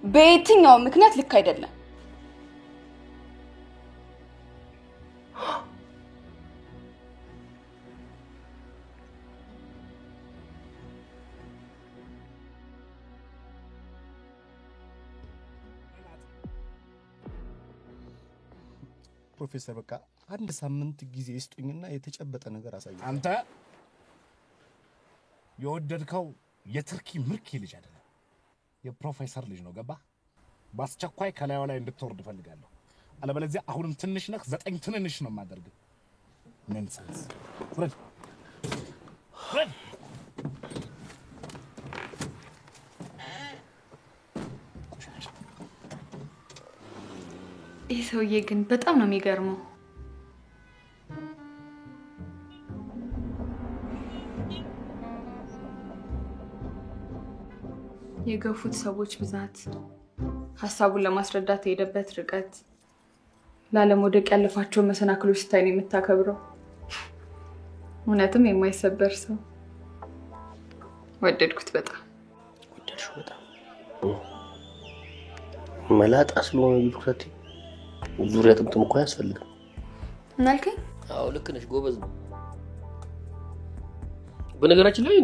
በየትኛው ምክንያት ልክ አይደለም። ፕሮፌሰር በቃ አንድ ሳምንት ጊዜ ይስጡኝና የተጨበጠ ነገር አሳዩ። አንተ የወደድከው የትርኪ ምርኪ ልጅ አይደለም፣ የፕሮፌሰር ልጅ ነው። ገባ? በአስቸኳይ ከላዩ ላይ እንድትወርድ ፈልጋለሁ። አለበለዚያ አሁንም ትንሽ ነህ፣ 9 ትንንሽ ነው የማደርግ። ኔንሰንስ። ፍሬድ ይህ ሰውዬ ግን በጣም ነው የሚገርመው። የገፉት ሰዎች ብዛት፣ ሀሳቡን ለማስረዳት የሄደበት ርቀት፣ ላለመውደቅ ያለፋቸው መሰናክሎች ስታይ ነው የምታከብረው። እውነትም የማይሰበር ሰው። ወደድኩት በጣም። ወደድሽው በጣም? መላጣ ስለሆነ ቢልኩት ዙሪያ ጥምጥም እኮ ያስፈልጋል። እናልከኝ? አዎ ልክ ነሽ፣ ጎበዝ ነው። በነገራችን ላይ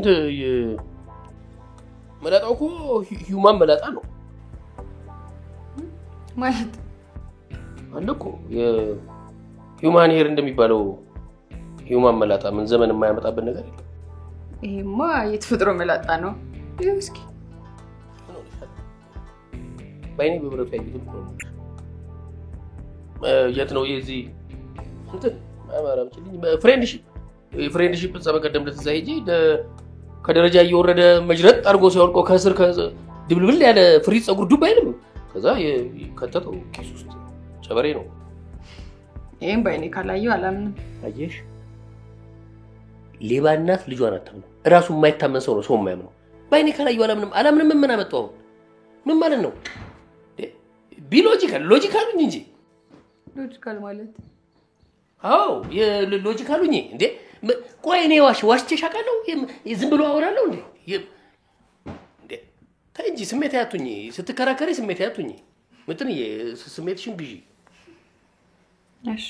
መላጣው እኮ ሂውማን መላጣ ነው ማለት አለ እኮ የሂውማን ሄር እንደሚባለው ሂውማን መላጣ ምን ዘመን የማያመጣበት ነገር የለም። ይሄማ የተፈጥሮ መላጣ ነው። ይኸው እስኪ ባይኔ በብረቱ ያየሁት ነው። የት ነው የዚህ እንትን አማራምችልኝ ፍሬንድሺፕ በቀደም ለተዛ ሄጂ ከደረጃ እየወረደ መጅረጥ አድርጎ ሲያወልቀው ከስር ድብልብል ያለ ፍሪዝ ጸጉር ዱብ አይልም። ከዛ ከተተው ኪስ ውስጥ ጨበሬ ነው። ይሄን ባይኔ ካላየው አላምንም። አየሽ፣ ሌባ እናት ልጇን አታምነው። እራሱ የማይታመን ሰው ነው ሰው የማያምነው። ባይኔ ካላየው አላምንም ምን አመጣው? ምን ማለት ነው? ሎጂካል እንጂ ሎጂካል ማለት አዎ የሎጂካል እንጂ እንዴ ቆይ እኔ ዋሽቼሽ አውቃለሁ? ዝም ብሎ አወራለሁ እንዴ? ተይ እንጂ ስሜት ያቱኝ ስትከራከሪ ስሜት ያቱኝ ምንድን ስሜትሽን ግዢ። እሺ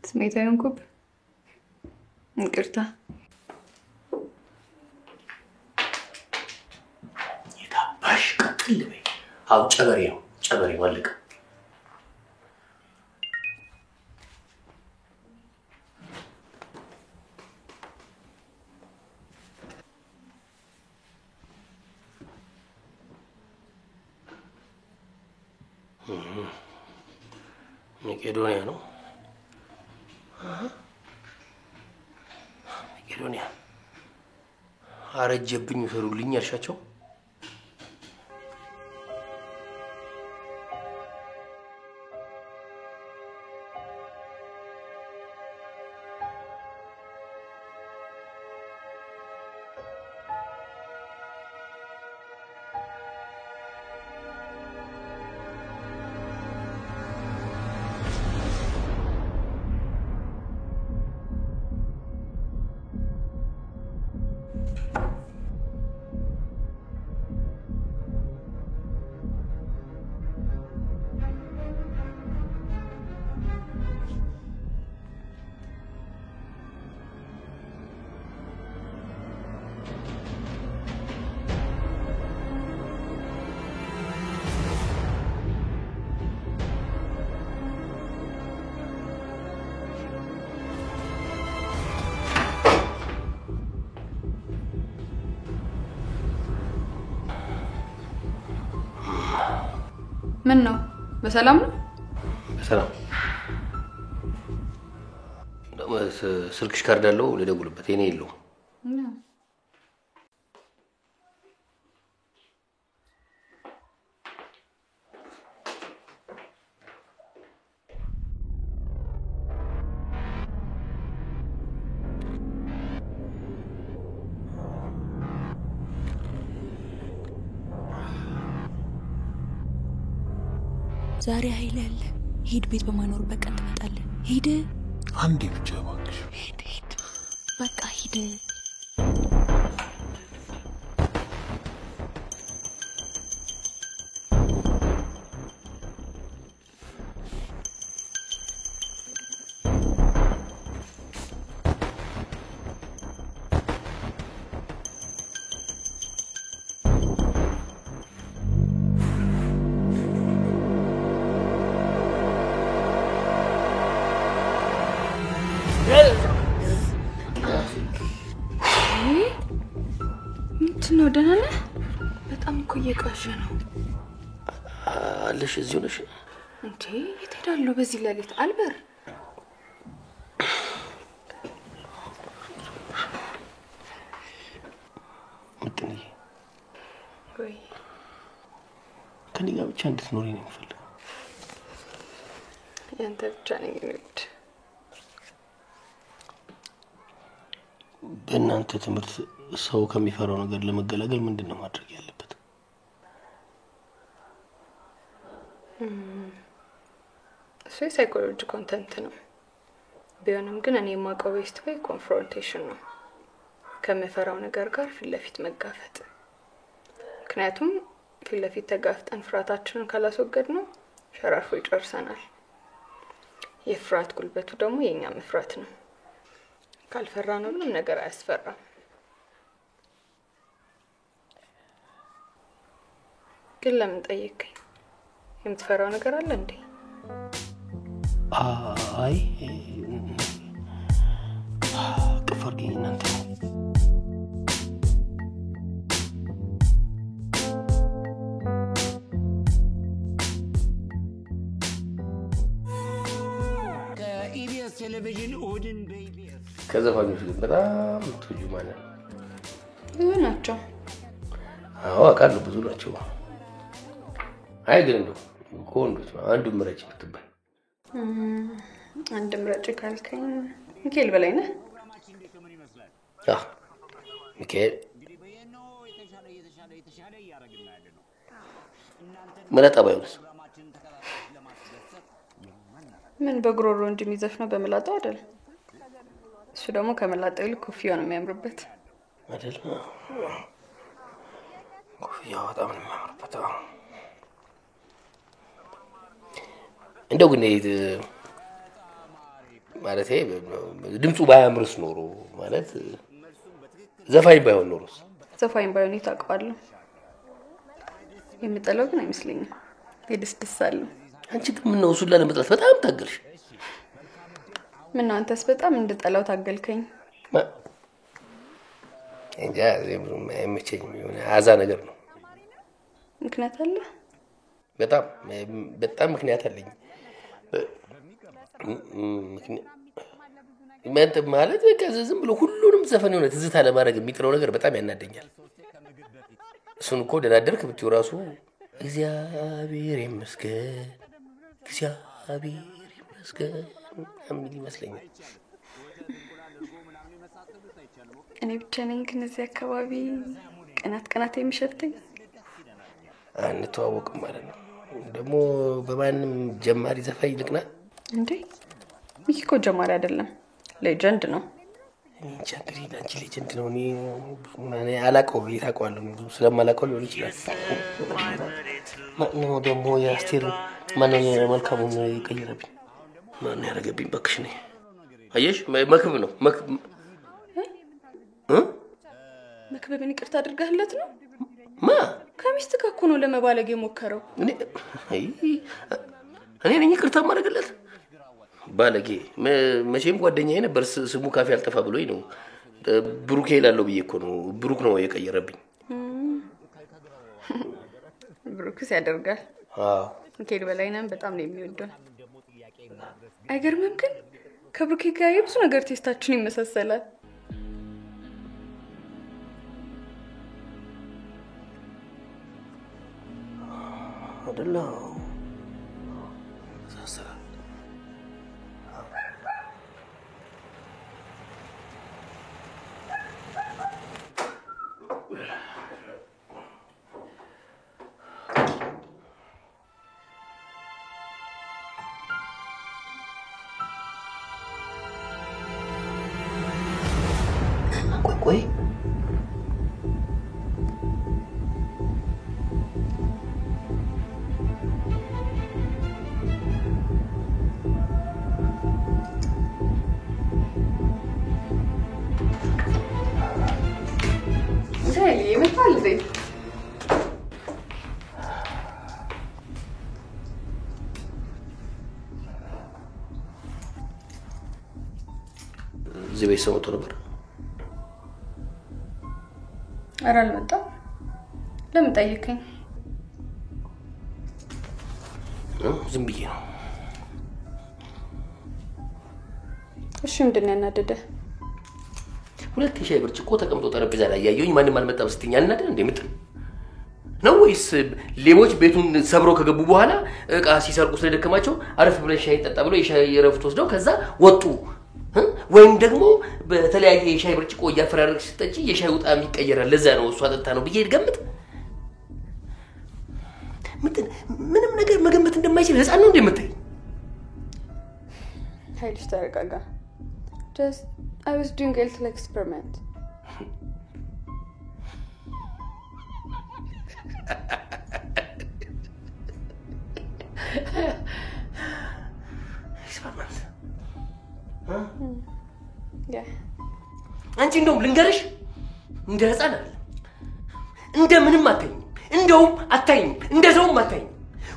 ስሜታዊን ኩብ ይቅርታ። የታባሽ ቀጥል በይ። አው ጨበሬ ነው አለቀ። መቄዶንያ ነው። መቄዶንያ አረጀብኝ ይፈሩልኝ ያልሻቸው ምን ነው? በሰላም ነው? በሰላም። ስልክሽ ካርድ አለው ልደውልበት? የኔ የለውም። ዛሬ ኃይል ያለ ሂድ፣ ቤት በማይኖርበት ቀን ትመጣለህ። ሂድ አንዴ ብቻ እባክሽ። ሂድ በቃ ሂድ። ምንድነው? ደህና ነህ? በጣም እኮ እየቃዠ ነው። አለሽ እዚሁ ነሽ እንዴ? የት ሄዳለሁ በዚህ ሌሊት? አልበር ምጥንዬ፣ ወይ ከኔ ጋር ብቻ እንድትኖሪ ነው የምፈልገው። ያንተ ብቻ ነኝ ልጅ። በእናንተ ትምህርት ሰው ከሚፈራው ነገር ለመገላገል ምንድነው ማድረግ ያለበት? እሱ የሳይኮሎጂ ኮንተንት ነው። ቢሆንም ግን እኔ የማውቀው ቤስት ወይ ኮንፍሮንቴሽን ነው። ከመፈራው ነገር ጋር ፊት ለፊት መጋፈጥ። ምክንያቱም ፊት ለፊት ተጋፍጠን ፍርሃታችንን ካላስወገድ ነው ሸራርፎ ይጨርሰናል። የፍርሃት ጉልበቱ ደግሞ የኛ መፍራት ነው። ካልፈራ ነው ምንም ነገር አያስፈራም። ግን ለምን ጠየቀኝ? የምትፈራው ነገር አለ እንዴ? አይ ቅፈርጊ እናንተ ከኢቢኤስ ቴሌቪዥን እሑድን በኢቢኤስ ከዘፋኞች ግን በጣም ትጁ ማለት ብዙ ናቸው። አዎ አውቃለሁ፣ ብዙ ናቸው። አይ ግን እንደው ከወንዶች አንዱ ምረጭ ብትባይ? አንድ ምረጭ ካልከኝ ሚካኤል በላይነህ። ሚካኤል መላጣ ባይሆንስ? ምን በግሮሮ እንጂ የሚዘፍነው በመላጣው አይደል? እሱ ደግሞ ከመላጣው ይልቅ ኮፍያው ነው የሚያምርበት አይደል? ኮፍያው በጣም ነው የሚያምርበት። እንደው ግን ማለት ድምፁ ባያምርስ ኖሮ ማለት ዘፋኝ ባይሆን ኖሮስ? ዘፋኝ ባይሆን ይታውቃለሁ። የምጠላው ግን አይመስለኝም። ይደስደስ አለ። አንቺ ግን ምን ነው እሱን ላለመጥላት በጣም ታገልሽ? ምን ነው አንተስ በጣም እንድጠላው ታገልከኝ? እንጃ አይመቸኝም። የሆነ አዛ ነገር ነው። ምክንያት አለ? በጣም ምክንያት አለኝ። ማለት በቃ ዝም ብሎ ሁሉንም ዘፈን የሆነ ትዝታ ለማድረግ የሚጥረው ነገር በጣም ያናደኛል። እሱን እኮ ደናደርክ ብትይው ራሱ እግዚአብሔር ይመስገን እግዚአብሔር ይመስገን የሚል ይመስለኛል። እኔ ብቻ ነኝ ግን እዚህ አካባቢ ቀናት የሚሸተኝ? አንተዋወቅም ማለት ነው። ደግሞ በማንም ጀማሪ ዘፋኝ ልቅና እንዴ? ሚኪ እኮ ጀማሪ አይደለም፣ ሌጀንድ ነው። እንጃ እንግዲህ አንቺ ሌጀንድ ነው። እኔ አላውቀውም። የታውቀዋለሁ ስለማላውቀው ሊሆን ይችላል። ማነው ደግሞ የአስቴር ማነው የመልካሙን ይቀየረብኝ? ማነው ያደረገብኝ? እባክሽ ነኝ። አየሽ መክብብ ነው መክብብን ይቅርታ አድርገህለት ነው? ማ ከሚስት ጋር እኮ ነው ለመባለግ የሞከረው። እኔ ነኝ ይቅርታ ማድረግለት? ባለጌ መቼም ጓደኛዬ ነበር። ስሙ ካፌ አልጠፋ ብሎኝ ነው ብሩክ ይላለው ብዬ እኮ ነው። ብሩክ ነው የቀየረብኝ። ብሩክስ ያደርጋል። ሚካኤል በላይነህን በጣም ነው የሚወደው። አይገርምም? ግን ከብሩክ ጋር የብዙ ነገር ቴስታችን ይመሳሰላል። አይደለም? ቆይ እዚህ ቤት ሰው መጥቶ ነበር? ኧረ አልመጣም። ለምን ጠየቀኝ? ዝም ብዬ ነው። እሺ ምንድን ነው ያናደደህ? ሁለት ሻይ ብርጭቆ ተቀምጦ ጠረጴዛ ላይ ያየሁኝ ማንም አልመጣም ስትኝ አልናደድ እንዴ? ምጥል ነው ወይስ ሌቦች ቤቱን ሰብረው ከገቡ በኋላ እቃ ሲሰርቁ ስለደከማቸው አረፍ ብለን ሻይ ጠጣ ብለው የሻይ ረፍት ወስደው ከዛ ወጡ? ወይም ደግሞ በተለያየ የሻይ ብርጭቆ እያፈራረቅሽ ስትጠጪ የሻይ ጣዕም ይቀየራል፣ ለዛ ነው እሷ ጠጣ ነው ብዬ ልገምት? ምንም ነገር መገመት እንደማይችል ህፃን ነው እንደምታይ? ኃይልሽ ተረጋጋ። Just I was doing a little experiment. Experiment. Yeah. አንቺ እንደውም ልንገርሽ እንደ ህፃን አይደለም። እንደ ምንም አታይኝ። እንደውም አታይኝ። እንደዛውም አታይኝ።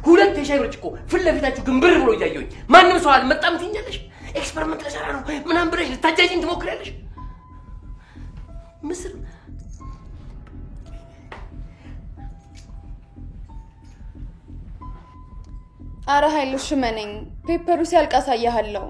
ሁለት የሻይ ብርጭቆ ፊት ለፊታችሁ ግንብር ብሎ እያየሁኝ ማንም ሰው አልመጣም ትይኛለሽ? ኤክስፐሪመንት ለሰራ ነው ምናምን ብለሽ ልታጃጅኝ ትሞክሪያለሽ? ምስር አረ ኃይልሽ መነኝ። ፔፐሩ ሲያልቅ አሳያለሁ።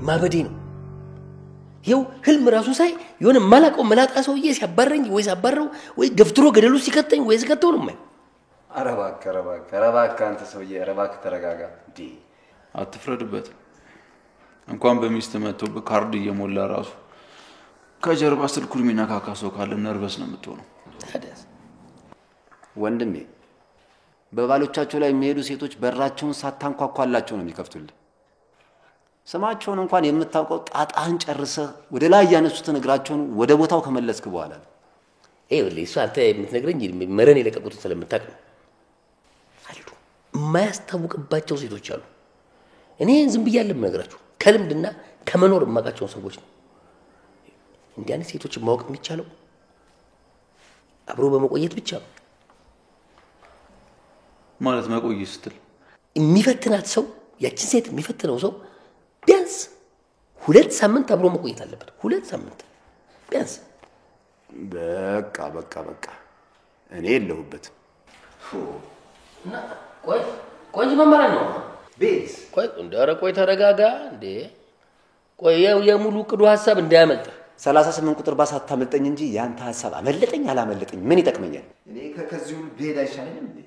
ማበዴ ነው። ይኸው ህልም ራሱ ሳይ የሆነ ማላቀው መላጣ ሰውዬ ሲያባረኝ ወይ ሲያባረው ወይ ገፍትሮ ገደሉ ሲከተኝ ወይ ሲከተው ነው ማለት። ኧረ እባክህ አንተ ሰውዬ፣ ኧረ እባክህ ተረጋጋ። እንዴ አትፍረድበት። እንኳን በሚስት መጥቶ በካርድ እየሞላ ራሱ ከጀርባ ስልኩን የሚነካካ ሰው ካለ ነርቨስ ነው የምትሆነው። ታዲያስ ወንድሜ፣ በባሎቻቸው ላይ የሚሄዱ ሴቶች በራቸውን ሳታንኳኳላቸው ነው የሚከፍቱልህ። ስማቸውን እንኳን የምታውቀው ጣጣህን ጨርሰህ ወደ ላይ ያነሱትን እግራቸውን ወደ ቦታው ከመለስክ በኋላ ነው። ይኸውልህ እሱ አንተ የምትነግረኝ መረን የለቀቁትን ስለምታውቅ ነው። አሉ የማያስታውቅባቸው ሴቶች አሉ። እኔ ዝም ብያለሁ የምነግራችሁ ከልምድና ከመኖር የማውቃቸውን ሰዎች ነው። እንዲህ አይነት ሴቶችን ማወቅ የሚቻለው አብሮ በመቆየት ብቻ ነው። ማለት መቆየት ስትል የሚፈትናት ሰው ያችን ሴት የሚፈትነው ሰው ቢያንስ 2 ሳምንት አብሮ መቆየት አለበት። 2 ሳምንት ቢያንስ። በቃ እኔ የለሁበትም። እና ቆይ መማር ነው ቤስ። ቆይ ተረጋጋ እንዴ። ቆይ የሙሉ ቅዱ ሐሳብ እንዳያመልጥ 38 ቁጥር ባስ አታመልጠኝ እንጂ ያንተ ሐሳብ አመለጠኝ አላመለጠኝ ምን ይጠቅመኛል? እኔ ከዚህ ሁሉ ብሄድ አይሻለኝም እንዴ?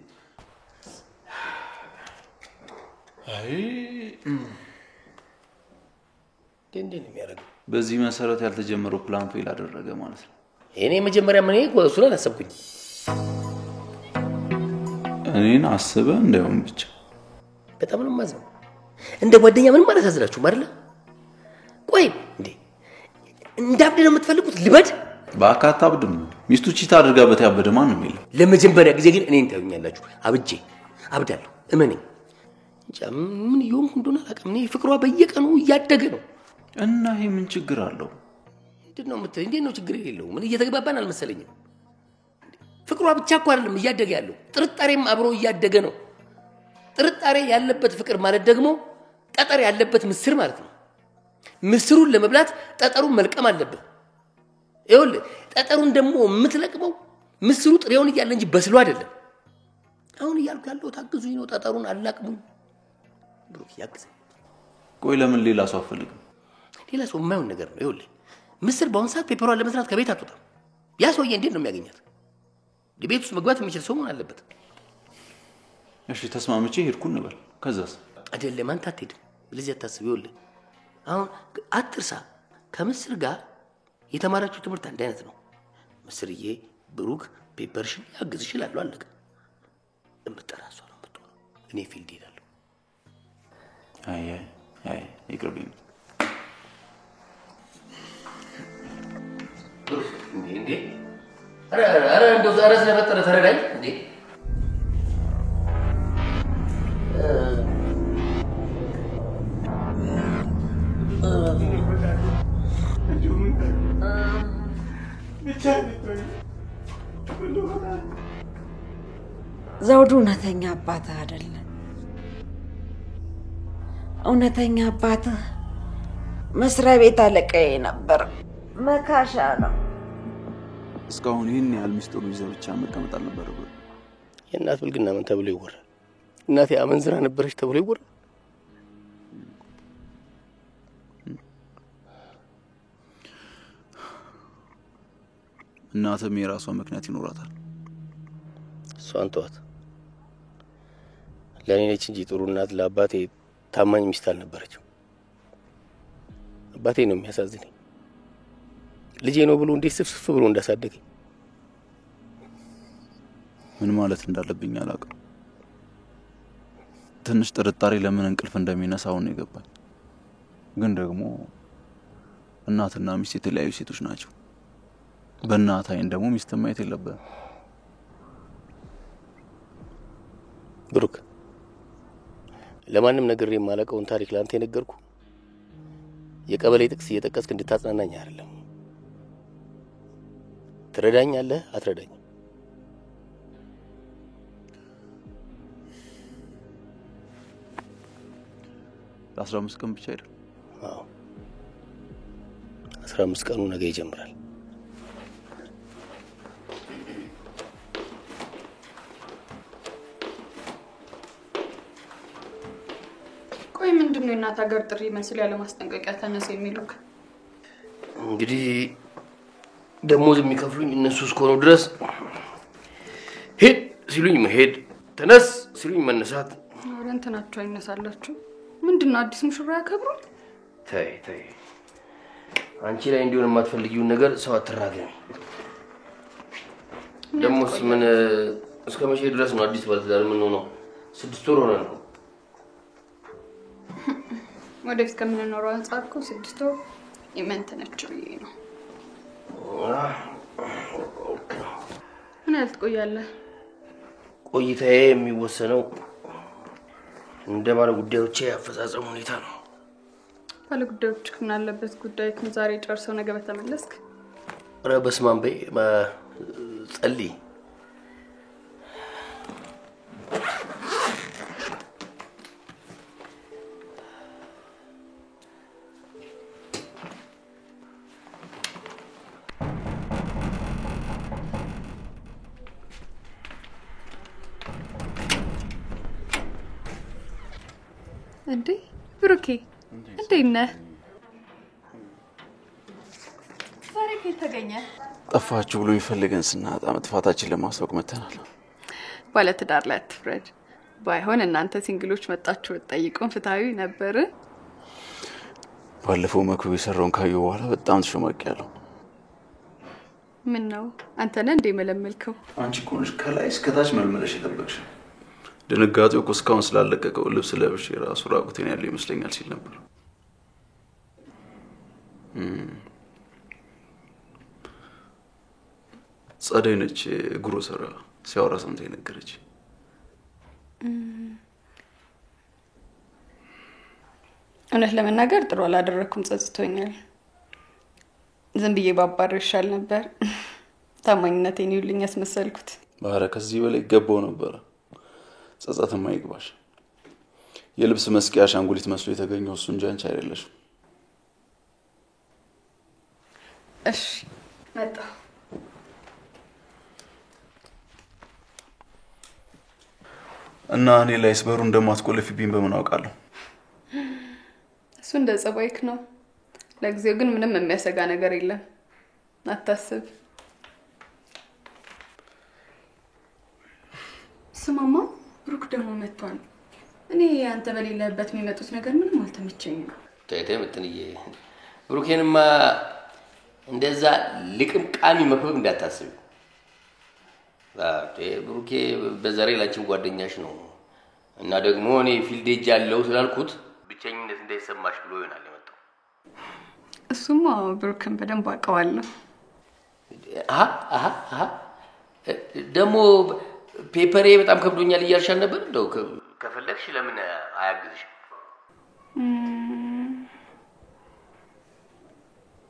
አይ እንዴ ነው የሚያደርገው? በዚህ መሰረት ያልተጀመረው ፕላን ፌል አደረገ ማለት ነው። እኔ መጀመሪያ ምን እሱን አላሰብኩኝ። እኔን አስበ እንደውም ብቻ በጣም ነው ማዘው። እንደ ጓደኛ ምን ማለት አዝላችሁ አይደል? ቆይ እንዴ እንዳብድ ነው የምትፈልጉት? ልበድ ባካታ አብድም ሚስቱ ቺታ አድርጋበት ያበደ ማን ነው የሚለው? ለመጀመሪያ ጊዜ ግን እኔን ታዩኛላችሁ። አብዳለሁ እመነኝ። ምን ይሆንኩ እንደሆነ አላውቅም። እኔ ፍቅሯ በየቀኑ እያደገ ነው። እና ይሄ ምን ችግር አለው? እንዴት ነው ችግር የሌለው? ምን እየተግባባን አልመሰለኝም። ፍቅሯ ብቻ እኮ አይደለም እያደገ ያለው፣ ጥርጣሬም አብሮ እያደገ ነው። ጥርጣሬ ያለበት ፍቅር ማለት ደግሞ ጠጠር ያለበት ምስር ማለት ነው። ምስሩን ለመብላት ጠጠሩን መልቀም አለበት። ይኸውልህ ጠጠሩን ደግሞ የምትለቅመው ምስሩ ጥሬውን እያለ እንጂ በስሎ አይደለም። አሁን እያልኩ ያለው ታግዙኝ ነው። ጠጠሩን አላቅሙኝ ብሩክ ያግዘኝ። ቆይ ለምን ሌላ ሰው አፈልግም? ሌላ ሰው የማይሆን ነገር ነው። ይኸውልህ ምስር በአሁን ሰዓት ፔፐሯን ለመስራት ከቤት አትወጣም። ያ ሰውዬ እንዴት ነው የሚያገኛት? ቤት ውስጥ መግባት የሚችል ሰው መሆን አለበት። እሺ ተስማምቼ ሄድኩ እንበል። ከዛስ? አይደለም አንተ አትሄድም። ለዚህ አታስብ። ይኸውልህ አሁን አትርሳ፣ ከምስር ጋር የተማራችሁ ትምህርት አንድ አይነት ነው። ምስርዬ ብሩክ ፔፐርሽን ያግዝ ይችላል። አለቀ። እምጠራ እሷ ነው የምትሆነው። እኔ ፊልድ ሄዳለሁ። አይ ይቅርብኝ። እንዴ ኧረ እንደው ዛሬ ስለፈጠረ ተረዳኝ እንዴ። ዘውዱ እውነተኛ አባትህ አይደለም። እውነተኛ አባትህ መስሪያ ቤት አለቃዬ ነበር። መካሻ ነው። እስካሁን ይህን ያህል ሚስጥሩ ይዘህ ብቻ መቀመጥ አልነበረብህ። የእናት ብልግና ምን ተብሎ ይወራል? እናቴ አመንዝራ ነበረች ተብሎ ይወራል? እናትም የራሷ ምክንያት ይኖራታል። እሷን ተዋት። ለእኔ ነች እንጂ ጥሩ እናት ለአባቴ ታማኝ ሚስት አልነበረችም። አባቴ ነው የሚያሳዝነኝ። ልጄ ነው ብሎ እንዴት ስፍስፍ ብሎ እንዳሳደገኝ። ምን ማለት እንዳለብኝ አላውቅም። ትንሽ ጥርጣሬ ለምን እንቅልፍ እንደሚነሳው ነው የገባኝ። ግን ደግሞ እናትና ሚስት የተለያዩ ሴቶች ናቸው። በእናት አይን ደግሞ ሚስት ማየት የለብህም። ብሩክ፣ ለማንም ነገር የማላውቀውን ታሪክ ለአንተ የነገርኩ የቀበሌ ጥቅስ እየጠቀስክ እንድታጽናናኝ አይደለም። ትረዳኛለህ አትረዳኝም? ለ15 ቀን ብቻ አይደል? አዎ 15 ቀኑ ነገ ይጀምራል። ቆይ ምንድነው የእናት ሀገር ጥሪ መስል ያለ ማስጠንቀቂያ ተነስ የሚሉክ? እንግዲህ ደሞዝ የሚከፍሉኝ እነሱ እስከሆኑ ድረስ ሄድ ሲሉኝ መሄድ፣ ተነስ ሲሉኝ መነሳት። አረ እንትናቸው አይነሳላችሁ። ምንድነው አዲስ ሙሽራ ያከብሩ? ተይ አንቺ ላይ እንዲሆን የማትፈልጊውን ነገር ሰው አትራገሚ። ደሞስ ምን እስከ መቼ ድረስ ነው አዲስ ባለትዳር የምንሆነው? 6 ወር ሆነ ነው። ወደፊት ከምንኖረው አንጻር እኮ 6 ወር የመንተነች ብዬ ነው። ምን ያህል ትቆያለህ? ቆይታዬ የሚወሰነው እንደ ባለ ጉዳዮቼ አፈጻጸም ሁኔታ ነው። ባለ ጉዳዮች ምን አለበት ጉዳይ ዛሬ ጨርሰው ነገ በተመለስክ? ኧረ በስመ አብ በይ ጸልይ። እንዴ ብሩኬ እንዴት ነህ? ዛሬ ከየት ተገኘ? ጠፋችሁ ብሎ ይፈልገን ስናጣ መጥፋታችን ለማስታወቅ መተናል። ባለትዳር ላይ አትፍረድ። ባይሆን እናንተ ሲንግሎች መጣችሁ ጠይቁን ፍታዊ ነበር። ባለፈው መክብብ የሰራውን ካዩ በኋላ በጣም ተሸማቂያለሁ። ምን ነው አንተ ነህ እንዴ መለመልከው? አንቺ እኮ ነሽ ከላይ እስከ ታች መልመለሽ የጠበቅሽ። ድንጋጤው እኮ እስካሁን ስላለቀቀው ልብስ ለብሼ ራሱ ራቁቴን ያለው ይመስለኛል ሲል ነበር። ጸደይ ነች ግሮሰራ ሲያወራ ሰምታ የነገረች። እውነት ለመናገር ጥሩ አላደረኩም፣ ጸጽቶኛል። ዝም ብዬ ባባር ይሻል ነበር። ታማኝነቴን ይውልኝ ያስመሰልኩት። ባረ ከዚህ በላይ ገባው ነበር። ጸጸትም አይግባሽ። የልብስ መስቂያ አሻንጉሊት መስሎ የተገኘው እሱ እንጂ አንቺ አይደለሽ። እሺ መጣ። እና እኔ ላይስ በሩ እንደማትቆልፊብኝ በምን አውቃለሁ? እሱ እንደ ጸባይክ ነው። ለጊዜው ግን ምንም የሚያሰጋ ነገር የለም። አታስብ። ስማማ ብሩክ ደግሞ መጥቷል። እኔ አንተ በሌለበት የሚመጡት ነገር ምንም አልተመቸኝም። ተይተይ ምትንዬ ብሩኬንማ እንደዛ ልቅም ቃሚ መክበብ እንዳታስብ። ብሩኬ በዛሬ ላንቺም ጓደኛሽ ነው እና ደግሞ እኔ ፊልድ ሄጅ ያለው ስላልኩት ብቸኝነት እንዳይሰማሽ ብሎ ይሆናል የመጣው። እሱማ ብሩክን በደንብ አውቀዋለሁ። ደግሞ ፔፐሬ በጣም ከብዶኛል እያልሻል ነበር። እንደው ከፈለግሽ ለምን አያግዝሽ?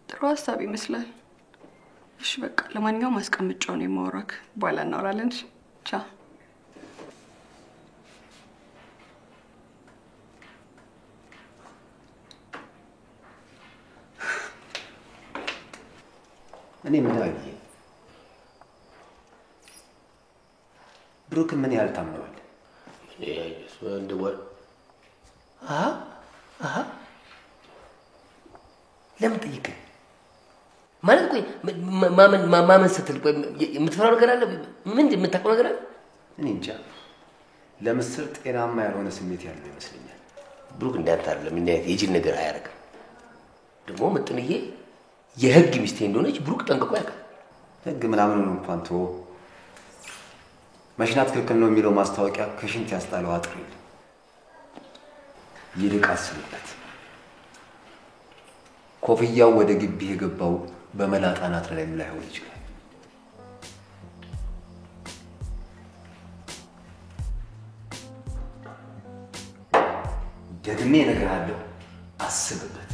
ጥሩ ሀሳብ ይመስላል። እሺ በቃ ለማንኛውም አስቀምጫው ነው የማወራክ። በኋላ እናወራለን። ቻው። እኔ ምን አገኘ? ብሩክ ምን ያህል ታምነዋል? ለምን ጠይቀኝ? ማለት ቆይ ማመን ስትል የምትፈራው ነገር አለ? ምን የምታውቀው ነገር አለ? እኔ እንጃ። ለምስር ጤናማ ያልሆነ ስሜት ያለው ይመስለኛል። ብሩክ እንዳንተ አይደለም፣ እንዲህ አይነት የጅል ነገር አያደርግም። ደግሞ ምጥንዬ የህግ ሚስቴ እንደሆነች ብሩክ ጠንቅቆ ያውቃል። ህግ ምናምን እንኳን ተወው። መሽናት ክልክል ነው የሚለው ማስታወቂያ ከሽንት ያስጣለው አጥር የለም። ይልቅ አስብበት። ኮፍያው ወደ ግቢ የገባው በመላጣ ናት ላይ ላይሆን ይችላል። ደግሜ እነግርሃለሁ፣ አስብበት።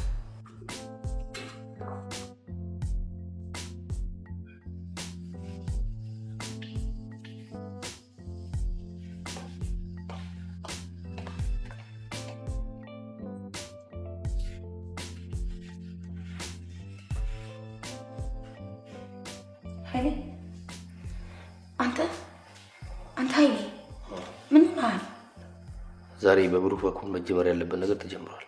ኃይሌ አንተ ኃይሌ ምን ሆነሃል? ዛሬ በብሩክ በኩል መጀመር ያለበት ነገር ተጀምሯል።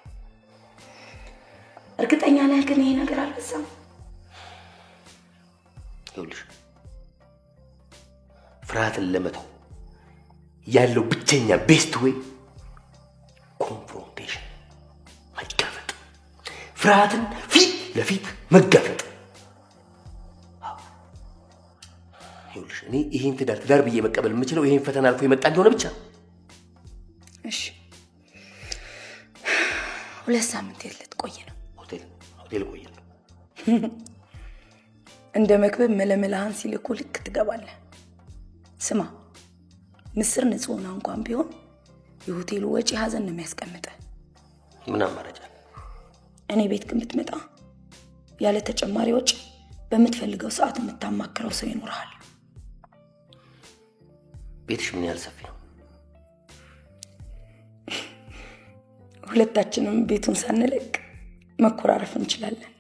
እርግጠኛ ነህ ግን ይሄ ነገር አልበዛም? ይኸውልሽ ፍርሃትን ለመተው ያለው ብቸኛ ቤስት ወይ ኮንፍሮንቴሽን፣ መጋፈጥ። ፍርሃትን ፊት ለፊት መጋፈጥ። ይኸውልሽ እኔ ይሄን ትዳር ብዬ መቀበል የምችለው ይሄን ፈተና አልፎ የመጣ እንደሆነ ብቻ። እሺ 2 ሳምንት የለት ቆይ ነው። ሆቴል ቆይ ነው። እንደ መክበብ መለመላህን ሲልኩ ልክ ትገባለህ። ስማ ምስር ንጹህና እንኳን ቢሆን የሆቴሉ ወጪ ሀዘን ነው የሚያስቀምጠው። ምን አማራጭ አለ? እኔ ቤት ግን ብትመጣ ያለ ተጨማሪ ወጪ በምትፈልገው ሰዓት የምታማክረው ሰው ይኖርሃል። ቤትሽ ምን ያህል ሰፊ ነው? ሁለታችንም ቤቱን ሳንለቅ መኮራረፍ እንችላለን።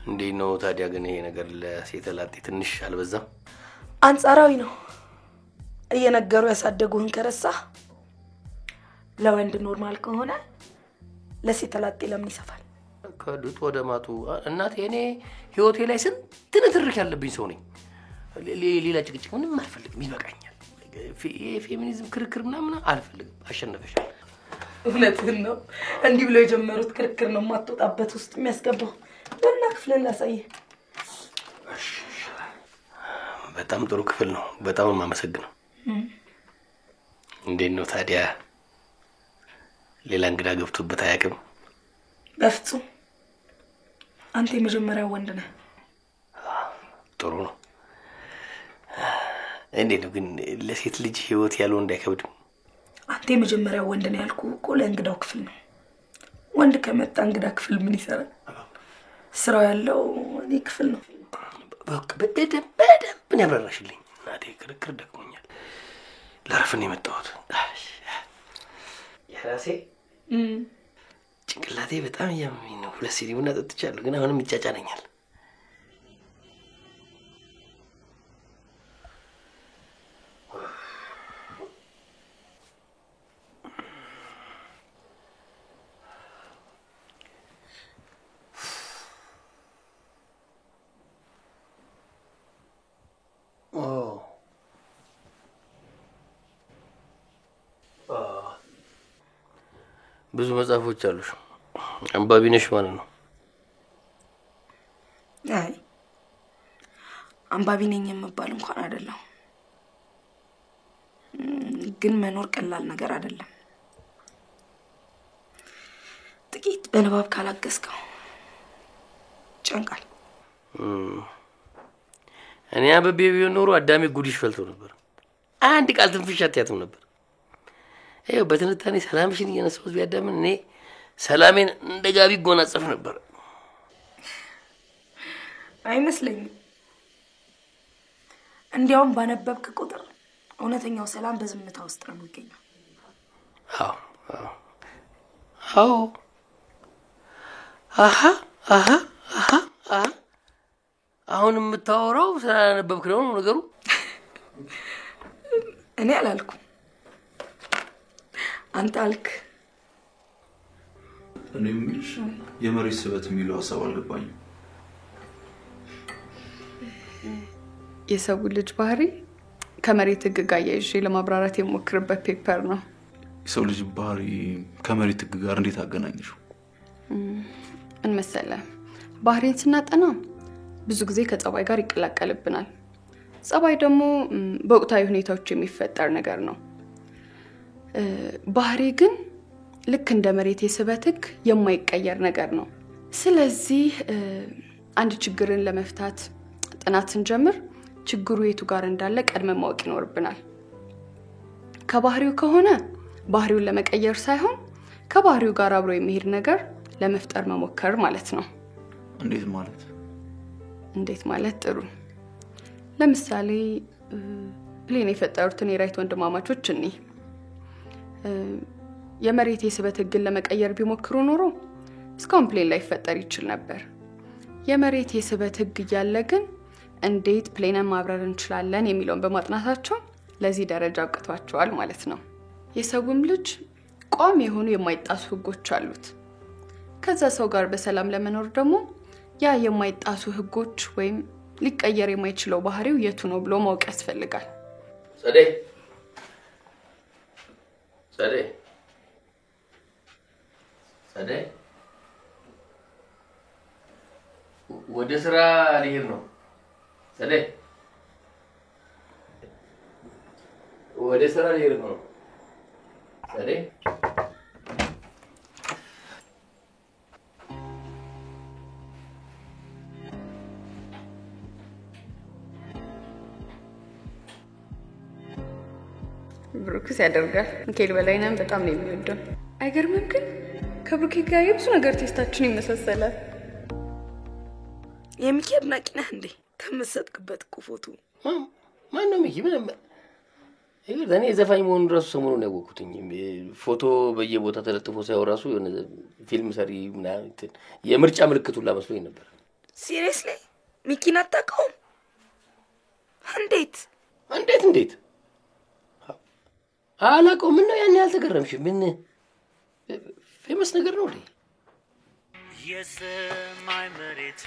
እንዴት ነው ታዲያ ግን ይሄ ነገር ለሴት ላጤ ትንሽ አልበዛም? አንጻራዊ ነው። እየነገሩ ያሳደጉህን ከረሳህ ለወንድ ኖርማል ከሆነ ለሴት ላጤ ለምን ይሰፋል? ከዱት ወደ ማጡ እናቴ፣ እኔ ህይወቴ ላይ ስንት ንትርክ ያለብኝ ሰው ነኝ። ሌላ ጭቅጭቅ ምንም አልፈልግም፣ ይበቃኛል። ፌሚኒዝም ክርክር ምናምን አልፈልግም። አሸነፈሻል። እውነትህን ነው። እንዲህ ብሎ የጀመሩት ክርክር ነው ማትወጣበት ውስጥ የሚያስገባው። ለና ክፍልን ላሳየህ። በጣም ጥሩ ክፍል ነው። በጣም የማመሰግነው። እንዴት ነው ታዲያ ሌላ እንግዳ ገብቶበት አያውቅም? በፍጹም። አንተ የመጀመሪያው ወንድ ነህ። ጥሩ ነው። እንዴት ነው ግን ለሴት ልጅ ህይወት ያለው እንዳይከብድም? አንተ የመጀመሪያው ወንድ ነው ያልኩህ እኮ ለእንግዳው ክፍል ነው። ወንድ ከመጣ እንግዳ ክፍል ምን ይሰራል? ስራው ያለው እኔ ክፍል ነው። በቃ በደንብ ምን ያብራራሽልኝ እናቴ። ክርክር ደክሞኛል። ለረፍን የመጣሁት የራሴ ጭንቅላቴ በጣም እያመመኝ ነው። 2 ሲኒ ቡና ጠጥቻለሁ፣ ግን አሁንም ይጫጫነኛል። ብዙ መጽሐፎች አሉሽ፣ አንባቢ ነሽ ማለት ነው? አይ አንባቢ ነኝ የምባል እንኳን አይደለም፣ ግን መኖር ቀላል ነገር አይደለም። ጥቂት በንባብ ካላገዝከው ጨንቃል። እኔ አበቤ ቢሆን ኖሮ አዳሜ ጉድሽ ፈልቶ ነበር። አንድ ቃል ትንፍሽ አትያትም ነበር። ይኸው በትንታኔ ሰላምሽን እያነሳሁት ቢያዳምን እኔ ሰላሜን እንደ ጋቢ ጎናጸፍ ነበር። አይመስለኝም። እንዲያውም ባነበብክ ቁጥር እውነተኛው ሰላም በዝምታ ውስጥ ነው የሚገኘው። አዎ አሃ አሁን የምታወራው ስላነበብክ ነው ነገሩ? እኔ አላልኩም፣ አንተ አልክ። እኔ ምንሽ የመሬት ስበት የሚለው ሐሳብ አልገባኝም። የሰው ልጅ ባህሪ ከመሬት ህግ ጋር ያይዤ ለማብራራት የሞክርበት ፔፐር ነው። የሰው ልጅ ባህሪ ከመሬት ህግ ጋር እንዴት አገናኘሽው? ምን መሰለህ፣ ባህሪን ስናጠና ብዙ ጊዜ ከጸባይ ጋር ይቀላቀልብናል። ጸባይ ደግሞ በወቅታዊ ሁኔታዎች የሚፈጠር ነገር ነው። ባህሪ ግን ልክ እንደ መሬት የስበት ህግ የማይቀየር ነገር ነው። ስለዚህ አንድ ችግርን ለመፍታት ጥናት ስንጀምር ችግሩ የቱ ጋር እንዳለ ቀድመን ማወቅ ይኖርብናል። ከባህሪው ከሆነ ባህሪውን ለመቀየር ሳይሆን ከባህሪው ጋር አብሮ የሚሄድ ነገር ለመፍጠር መሞከር ማለት ነው። እንዴት ማለት ጥሩ። ለምሳሌ ፕሌን የፈጠሩትን የራይት ወንድማማቾች እኔ የመሬት የስበት ህግን ለመቀየር ቢሞክሩ ኖሮ እስካሁን ፕሌን ላይ ፈጠር ይችል ነበር። የመሬት የስበት ህግ እያለ ግን እንዴት ፕሌንን ማብረር እንችላለን የሚለውን በማጥናታቸው ለዚህ ደረጃ አብቅቷቸዋል ማለት ነው። የሰውም ልጅ ቋሚ የሆኑ የማይጣሱ ህጎች አሉት። ከዛ ሰው ጋር በሰላም ለመኖር ደግሞ ያ የማይጣሱ ህጎች ወይም ሊቀየር የማይችለው ባህሪው የቱ ነው ብሎ ማወቅ ያስፈልጋል። ጸደይ ወደ ስራ ልሄድ ነው። ጸደይ ወደ ስራ ልሄድ ነው። ጸደይ ብሩክስ ያደርጋል። ሚካኤል በላይነህን በጣም ነው የሚወደው። አይገርምም? ግን ከብሩክ ጋር የብዙ ነገር ቴስታችን ይመሳሰላል። የሚኪ አድናቂ ነህ እንዴ? ተመሰጥክበት እኮ ፎቶ። ማን ነው ሚኪ? ምንም እኔ ዘፋኝ መሆኑን ራሱ ሰሞኑን ያወቅኩትኝ። ፎቶ በየቦታ ተለጥፎ ሳይው ራሱ የሆነ ፊልም ሰሪ ምናምን የምርጫ ምልክት ሁላ መስሎኝ ነበር። ሲሪየስሊ ሚኪን አታውቀውም? እንዴት አላውቀውም። ምን ነው ያን ያልተገረምሽ? ምን ፌመስ ነገር ነው እንዴ? የሰማይ መሬቱ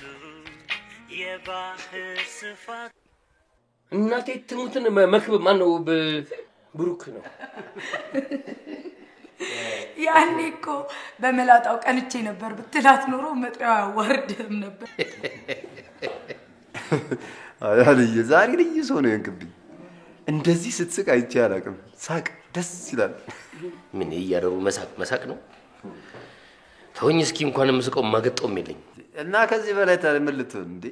የባህር ስፋት እናቴ ትሙትን መክብብ ማን ነው? ብሩክ ነው። ያኔ እኮ በመላጣው ቀንቼ ነበር ብትላት ኖሮ መጥሪያው ያዋርድህም ነበር። አያልዬ ዛሬ ልዩ ሰው ነው የንክብኝ። እንደዚህ ስትስቅ አይቼ አላውቅም። ሳቅ ደስ ይላል። ምን እያደሩ መሳቅ ነው? ተወኝ እስኪ እንኳን መስቀው ማገጠውም የለኝ። እና ከዚህ በላይ ምን ልትሆን እንዴ?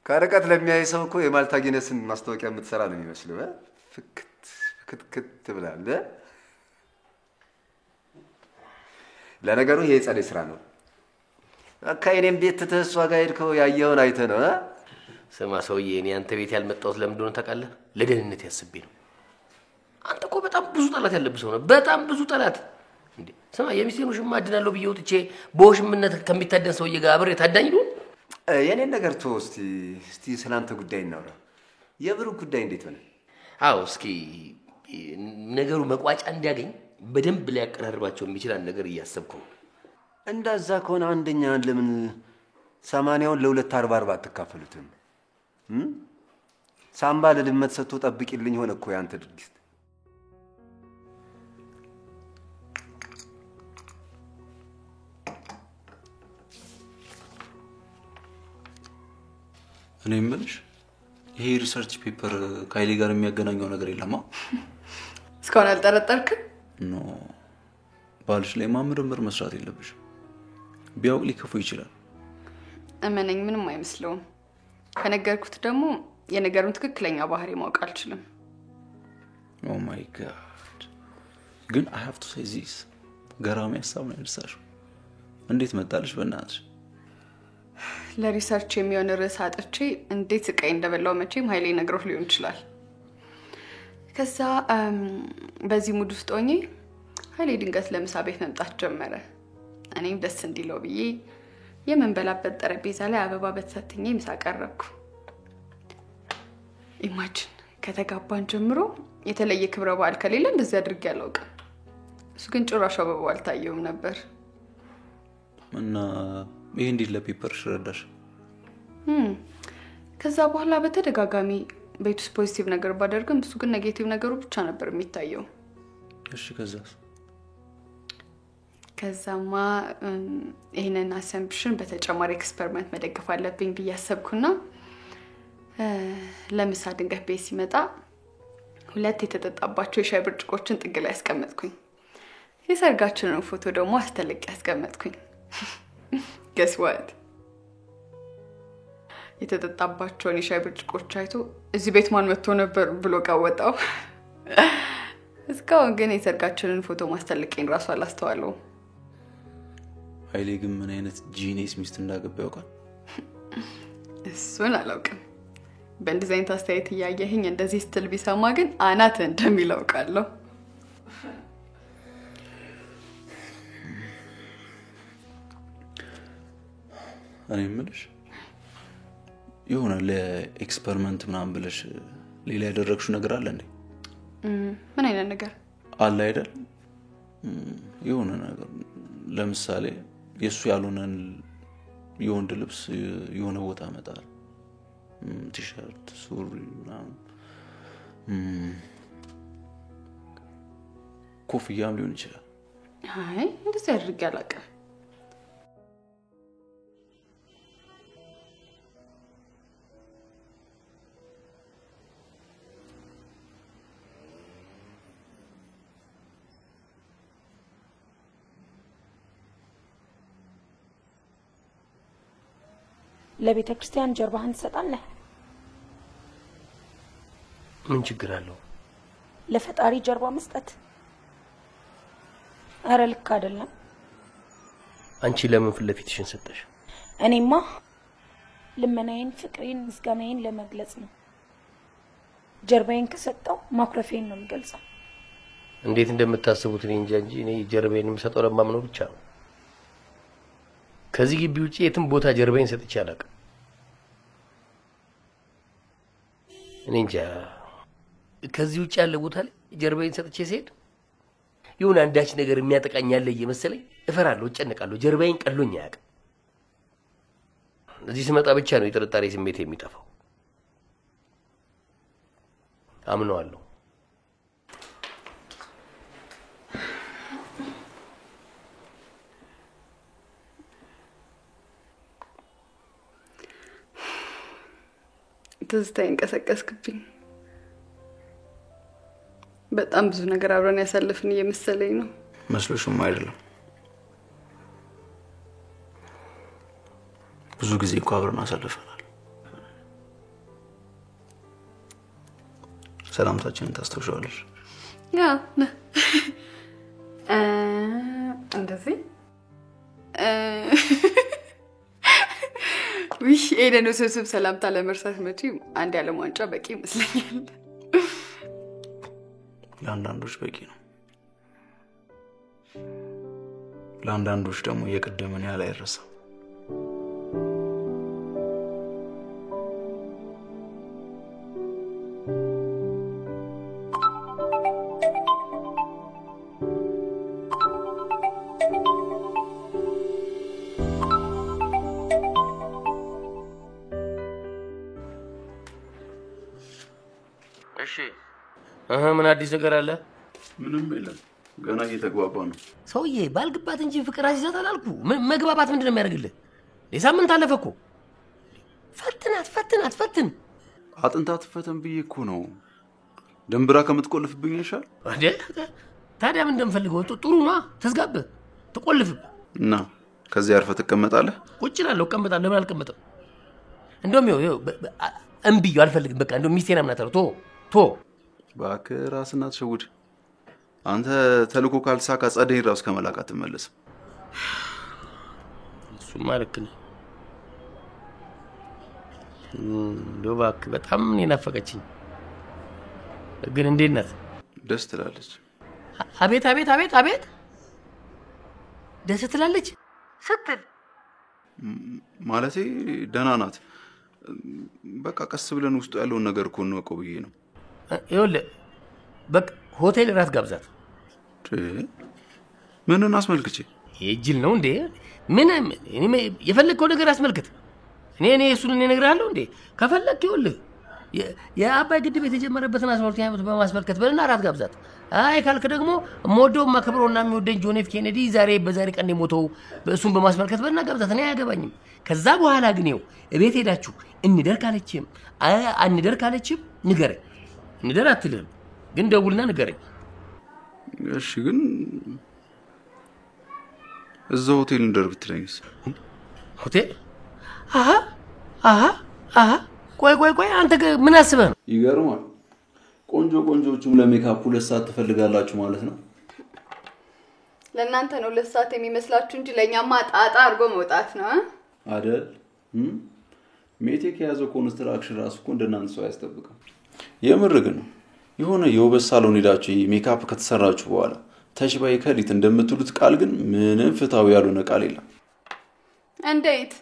ከርቀት ለሚያይ ሰው እኮ የማልታ ጊነስን ማስታወቂያ የምትሰራ ነው የሚመስለው። ፍክት ብላል። ለነገሩ ይሄ የጸደይ ስራ ነው። በቃ የኔም ቤት ትተህ እሷ ጋር ሄድከው ያየኸውን አይተህ ነው። ስማ ሰውዬ፣ እኔ አንተ ቤት ያልመጣሁት ለምን እንደሆነ ታውቃለህ? ለደህንነት ያስቤ ነው። አንተ እኮ በጣም ብዙ ጠላት ያለብህ ሰው ነው። በጣም ብዙ ጠላት። እንዴ ስማ፣ የሚስቴን ውሽማ አድናለሁ ብዬ ወጥቼ በውሽምነት ከሚታደን ሰውዬ ጋር አብሬ ታዳኝ ነው። የኔን ነገር ተው እስቲ ስላንተ ጉዳይ እናውራ። የብሩክ ጉዳይ እንዴት ሆነ? አዎ እስኪ ነገሩ መቋጫ እንዲያገኝ በደንብ ሊያቀራርባቸው የሚችል አንድ ነገር እያሰብኩ ነው። እንደዛ ከሆነ አንደኛን ለምን 80ውን ለሁለት 40 አትካፈሉትም? ሳምባ ለድመት ሰጥቶ ጠብቂልኝ ሆነ እኮ ያንተ ድርጊት። እኔ የምልሽ ይሄ ሪሰርች ፔፐር ከኃይሌ ጋር የሚያገናኘው ነገር የለማ? እስካሁን አልጠረጠርክም? ኖ ባልሽ ላይ ምርምር መስራት የለብሽም። ቢያውቅ ሊከፉ ይችላል። እመነኝ፣ ምንም አይመስለውም። ከነገርኩት ደግሞ የነገሩን ትክክለኛ ባህሪ ማወቅ አልችልም። ኦ ማይ ጋድ! ግን I have to say this ገራሚ ሀሳብ ነው ያነሳሽው። እንዴት መጣልሽ በእናትሽ? ለሪሰርች የሚሆን ርዕስ አጥቼ እንዴት ስቃይ እንደበላው መቼም ኃይሌ ነግሮት ሊሆን ይችላል። ከዛ በዚህ ሙድ ውስጥ ሆኜ ኃይሌ ድንገት ለምሳ ቤት መምጣት ጀመረ። እኔም ደስ እንዲለው ብዬ የመንበላበት ጠረጴዛ ላይ አበባ በተሰጥኜ ምሳ ቀረብኩ። ኢማጂን ከተጋባን ጀምሮ የተለየ ክብረ በዓል ከሌለ እንደዚህ አድርጌ አላውቅም። እሱ ግን ጭራሽ አበባው አልታየውም ነበር። እና ይሄ እንዴት ለፔፐርሽ ረዳሽ? ከዛ በኋላ በተደጋጋሚ ቤት ውስጥ ፖዚቲቭ ነገር ባደርግም እሱ ግን ኔጌቲቭ ነገሩ ብቻ ነበር የሚታየው። እሺ ከዛስ? ከዛማ ይሄንን አሰምፕሽን በተጨማሪ ኤክስፐሪመንት መደገፍ አለብኝ ብዬ አሰብኩና ለምሳ ድንገት ቤት ሲመጣ 2 የተጠጣባቸው የሻይ ብርጭቆችን ጥግ ላይ ያስቀመጥኩኝ። የሰርጋችንን ፎቶ ደግሞ አስተልቄ ያስቀመጥኩኝ። guess what? የተጠጣባቸውን የሻይ ብርጭቆች አይቶ እዚህ ቤት ማን መጥቶ ነበር ብሎ ቀወጣው። እስካሁን ግን የሰርጋችንን ፎቶ ማስተልቄን ራሱ አላስተዋለውም። ኃይሌ ግን ምን አይነት ጂኒየስ ሚስት እንዳገባ ያውቃል? እሱን አላውቅም። በእንደዚህ አይነት አስተያየት እያየህኝ እንደዚህ ስትል ቢሰማ ግን አናት እንደሚል አውቃለሁ። እኔ የምልሽ የሆነ ለኤክስፐሪመንት ምናምን ብለሽ ሌላ ያደረግሽው ነገር አለ እንዴ? ምን አይነት ነገር አለ አይደል? የሆነ ነገር ለምሳሌ የሱ ያልሆነን የወንድ ልብስ የሆነ ቦታ መጣል፣ ቲሸርት፣ ሱሪ ምናምን፣ ኮፍያም ሊሆን ይችላል። አይ እንደዚህ አድርጌ አላውቅም። ለቤተ ክርስቲያን ጀርባህን ትሰጣለህ? ምን ችግር አለው? ለፈጣሪ ጀርባ መስጠት አረ ልክ አይደለም። አንቺ ለምን ፊት ለፊትሽን ሰጠሽ? እኔማ ልመናዬን፣ ፍቅሬን፣ ምስጋናዬን ለመግለጽ ነው። ጀርባዬን ከሰጠው ማኩረፌን ነው የምገልጸው። እንዴት እንደምታስቡት እኔ እንጂ እኔ ጀርባዬን የምሰጠው ለማምነው ብቻ ነው። ከዚህ ግቢ ውጪ የትም ቦታ ጀርባዬን ሰጥቼ አላውቅም። እኔ እንጃ ከዚህ ውጪ ያለ ቦታ ላይ ጀርባዬን ሰጥቼ ሲሄድ ይሁን አንዳች ነገር የሚያጠቃኝ ያለ እየመሰለኝ እፈራለሁ፣ እጨነቃለሁ። ጀርባዬን ቀሎኝ አያውቅም። እዚህ ስመጣ ብቻ ነው የጥርጣሬ ስሜት የሚጠፋው። አምነዋለሁ። ትዝታዬን ቀሰቀስክብኝ። በጣም ብዙ ነገር አብረን ያሳለፍን እየመሰለኝ ነው። መስሎሽም አይደለም። ብዙ ጊዜ እኮ አብረን አሳልፈናል። ሰላምታችንን ታስታውሻለሽ? ያ እንደዚህ ውይ ኤደን ውስብስብ ሰላምታ ለመርሳት መቼም አንድ ያለም ዋንጫ በቂ ይመስለኛል። ለአንዳንዶች በቂ ነው፣ ለአንዳንዶች ደግሞ የቀደመን ያህል አይረሳም። ምን አዲስ ነገር አለ? ምንም የለም፣ ገና እየተግባባ ነው። ሰውዬ ባልግባት እንጂ ፍቅር አሲዛታል አልኩ። መግባባት ምንድነው የሚያደርግልህ? ለሳምንት አለፈ እኮ። ፈትን አጥንታ ትፈተን ብዬ እኮ ነው። ደንብራ ከምትቆልፍብኝ ይሻል አይደል? ታዲያ ምን እንደምፈልገው ጥሩ ነው። ተዝጋብ ተቆልፍ እና ከዚህ አርፈህ ትቀመጣለህ? ቁጭ እላለሁ፣ እቀመጣለሁ። ለምን አልቀመጥም? እንደውም ይኸው እምቢዩ አልፈልግም። በቃ እንደውም ሚስቴን አምናታለሁ። ቶ እባክህ ራስህን አትሸውድ። አንተ ተልኮ ካልተሳካ ጸደይን ራስ ከመላክ አትመለስም። እሱማ ልክ ነህ። ዶባክ በጣም ነው ናፈቀችኝ። ግን እንዴት ናት? ደስ ትላለች። አቤት አቤት አቤት አቤት ደስ ትላለች ስትል ማለቴ ደህና ናት። በቃ ቀስ ብለን ውስጡ ያለውን ነገር እኮ ነው ቆብዬ ነው። ይኸውልህ በቃ ሆቴል ራት ጋብዛት። ምንን አስመልክቼ? የጅል ነው እንዴ? ምን እኔ የፈለከው ነገር አስመልክት። እኔ እሱን እነግርሃለሁ እንዴ? ከፈለክ ይኸውልህ የአባይ ግድብ የተጀመረበትን 12ኛ ዓመት በማስመልከት በልና ራት ጋብዛት። አይ ካልክ ደግሞ ሞዶው ማከብሮና የሚወደኝ ጆን ኤፍ ኬኔዲ በዛሬ ቀን የሞተው እሱን በማስመልከት በልና ጋብዛት። እኔ አያገባኝም። ከዛ በኋላ ግን ይኸው እቤት ሄዳችሁ እንደር ካለችም ንገረኝ። እንደር አትልም ግን ደውልና ንገረኝ። እሺ ግን እዛው ሆቴል እንደር ብትለኝስ? ሆቴል? አሃ ቆይ አንተ ምን አስበህ ነው? ይገርማል። ቆንጆቹም ለሜካፕ 2 ሰዓት ትፈልጋላችሁ ማለት ነው? ለእናንተ ነው 2 ሰዓት የሚመስላችሁ እንጂ ለኛማ ጣጣ አርጎ መውጣት ነው አይደል? ሜቴክ የያዘው ኮንስትራክሽን ራሱ እኮ እንደናንተ ሰው አያስጠብቅም። የምር ግን የሆነ የውበት ሳሎን ሄዳችሁ ሜካፕ ከተሰራችሁ በኋላ ተሽባይ ከሊት እንደምትሉት ቃል ግን ምንም ፍታው ያልሆነ ቃል የለም። እንዴት?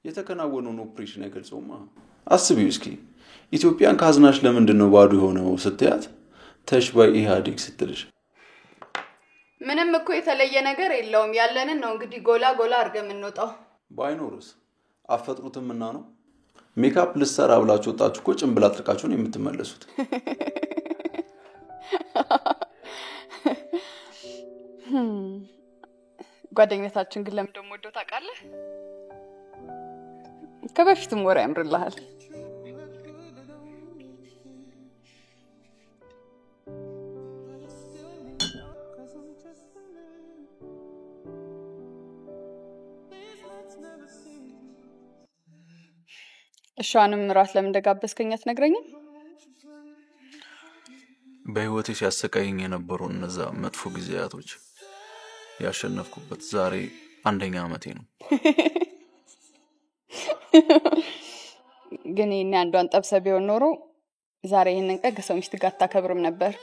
የተከናወነውን ኦፕሬሽን አይገልጸውማ። አስቢው እስኪ ኢትዮጵያን ካዝናሽ ለምንድን ነው ባዶ የሆነው ስትያት ተሽባይ ኢህአዴግ ስትልሽ። ምንም እኮ የተለየ ነገር የለውም። ያለንን ነው እንግዲህ ጎላ አድርገን የምንወጣው። ባይኖርስ አፈጥሩትምና ነው። ሜካፕ ልሰራ ብላችሁ ወጣችሁ እኮ ጭንብል አጥልቃችሁ ነው የምትመለሱት። ጓደኛታችን ግን ለምን ደሞ ወደው ታውቃለህ? ከበፊትም ወሬ ያምርልሃል። እሻንም ራስ ለምን እንደጋበስከኝ አትነግረኝም? በህይወቴ ሲያሰቃየኝ የነበሩ እነዛ መጥፎ ጊዜያቶች ያሸነፍኩበት ዛሬ 1ኛ ዓመቴ ነው። ግን እኔ አንዷን ጠብሰ ቢሆን ኖሮ ዛሬ ይሄንን ቀን ከሰው ሚስት ጋር ታከብርም ነበር።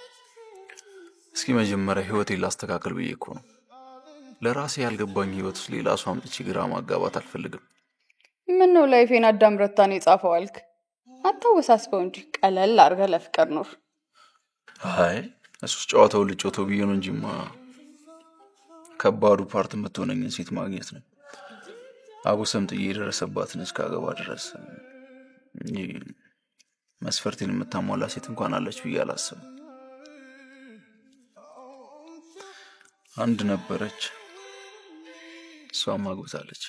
እስኪ መጀመሪያ ህይወቴን ላስተካክል ብዬ እኮ ነው። ለራሴ ያልገባኝ ህይወት ውስጥ ሌላ ሰው አምጥቼ ግራ ማጋባት አልፈልግም። ምን ነው ላይፌን አዳም ረታ ነው የጻፈው አልክ? አታወሳስበው እንጂ ቀለል አድርገህ ለፍቅር ኑር። አይ እሱስ ጨዋታው ልጮተው ብዬ ነው እንጂማ ከባዱ ፓርት የምትሆነኝን ሴት ማግኘት ነው። አቡሰም ጥዬ የደረሰባትን እስካገባ ድረስ መስፈርቴን የምታሟላ ሴት እንኳን አለች ብዬ አላስብም። አንድ ነበረች፣ እሷም አግብታለች።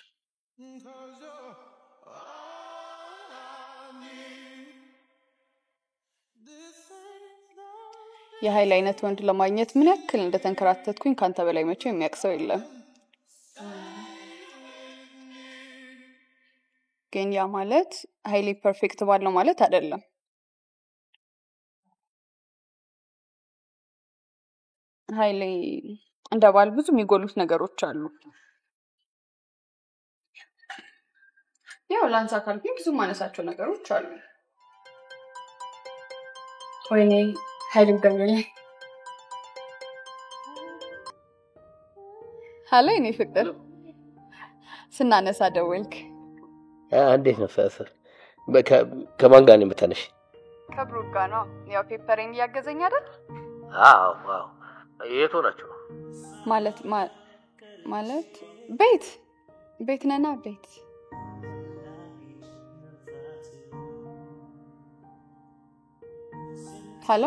የኃይል አይነት ወንድ ለማግኘት ምን ያክል እንደተንከራተትኩኝ ካንተ በላይ መቼም የሚያቅሰው የለም። ግን ያ ማለት ኃይሌ ፐርፌክት ባል ነው ማለት አይደለም። ኃይሌ እንደ ባል ብዙ የሚጎሉት ነገሮች አሉ። ያው ላንሳ ካልኩኝ ብዙ ማነሳቸው ነገሮች አሉ። ወይኔ ኃይሌ ገኘኝ። ሀሎ የኔ ፍቅር፣ ስናነሳ ደወልክ? እንዴት ነው ፈሰር? ከማን ጋር ነው የምታነሽ? ከብሩክ ጋር ነው። ያው ፔፐሬን እያገዘኝ አይደል? አዎ። የት ሆናችሁ? ማለት ቤት ነና ቤት። ሀሎ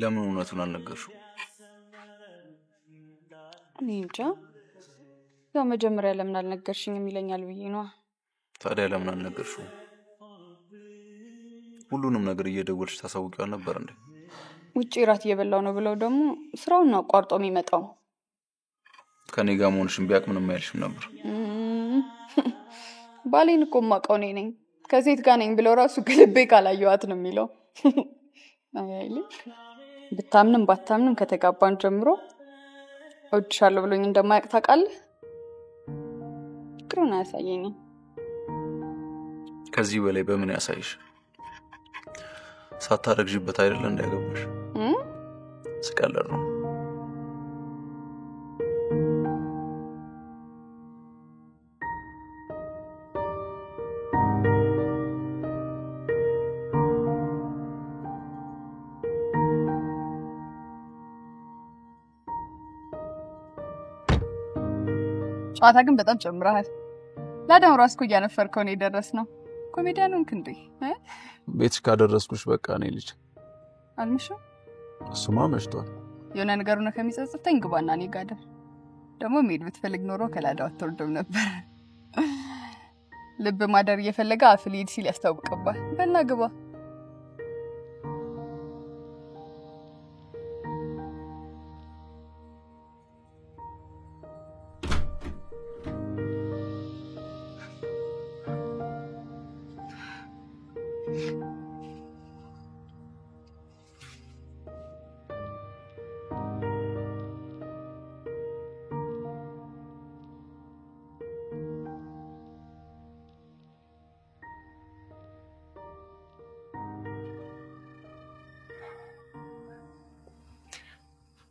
ለምን እውነቱን አልነገርሽው? እኔ እንጃ። ያው መጀመሪያ ለምን አልነገርሽኝም ይለኛል ብዬ ነው። ታዲያ ለምን አልነገርሽው? ሁሉንም ነገር እየደወልሽ ታሳውቂው ነበር እንዴ? ውጪ ራት እየበላው ነው ብለው ደግሞ ስራውን አቋርጦ የሚመጣው። ከኔ ጋር መሆንሽን ቢያቅ ምንም አይልሽም ነበር። ባሌን እኮ የማውቀው እኔ ነኝ። ከሴት ጋር ነኝ ብለው ራሱ ከልቤ ካላየዋት ነው የሚለው። አይል ብታምንም ባታምንም ከተጋባን ጀምሮ እወድሻለሁ ብሎኝ እንደማያውቅ ታውቃለህ። ፍቅሩን አያሳየኝም። ከዚህ በላይ በምን ያሳይሽ? ሳታረግዥበት አይደል እንዳያገባሽ? ስቀለር ነው። ጨዋታ ግን በጣም ጨምረሃል። ላዳው ራስኩ እያነፈርከው ነው የደረስነው። ኮሜዲያኑን ክንዴ ቤትሽ ካደረስኩሽ በቃ ነኝ ልጅ። አልምሽም? እሱማ መሽቷል። የሆነ ነገር ነው ከሚጸጽተኝ ግባና እኔ ጋር ደር። ደግሞ መሄድ ብትፈልግ ኖሮ ከላዳው አትወርድም ነበር። ልብ ማደር እየፈለገ አፍሊድ ሲል ያስታውቅባል። በላ ግባ።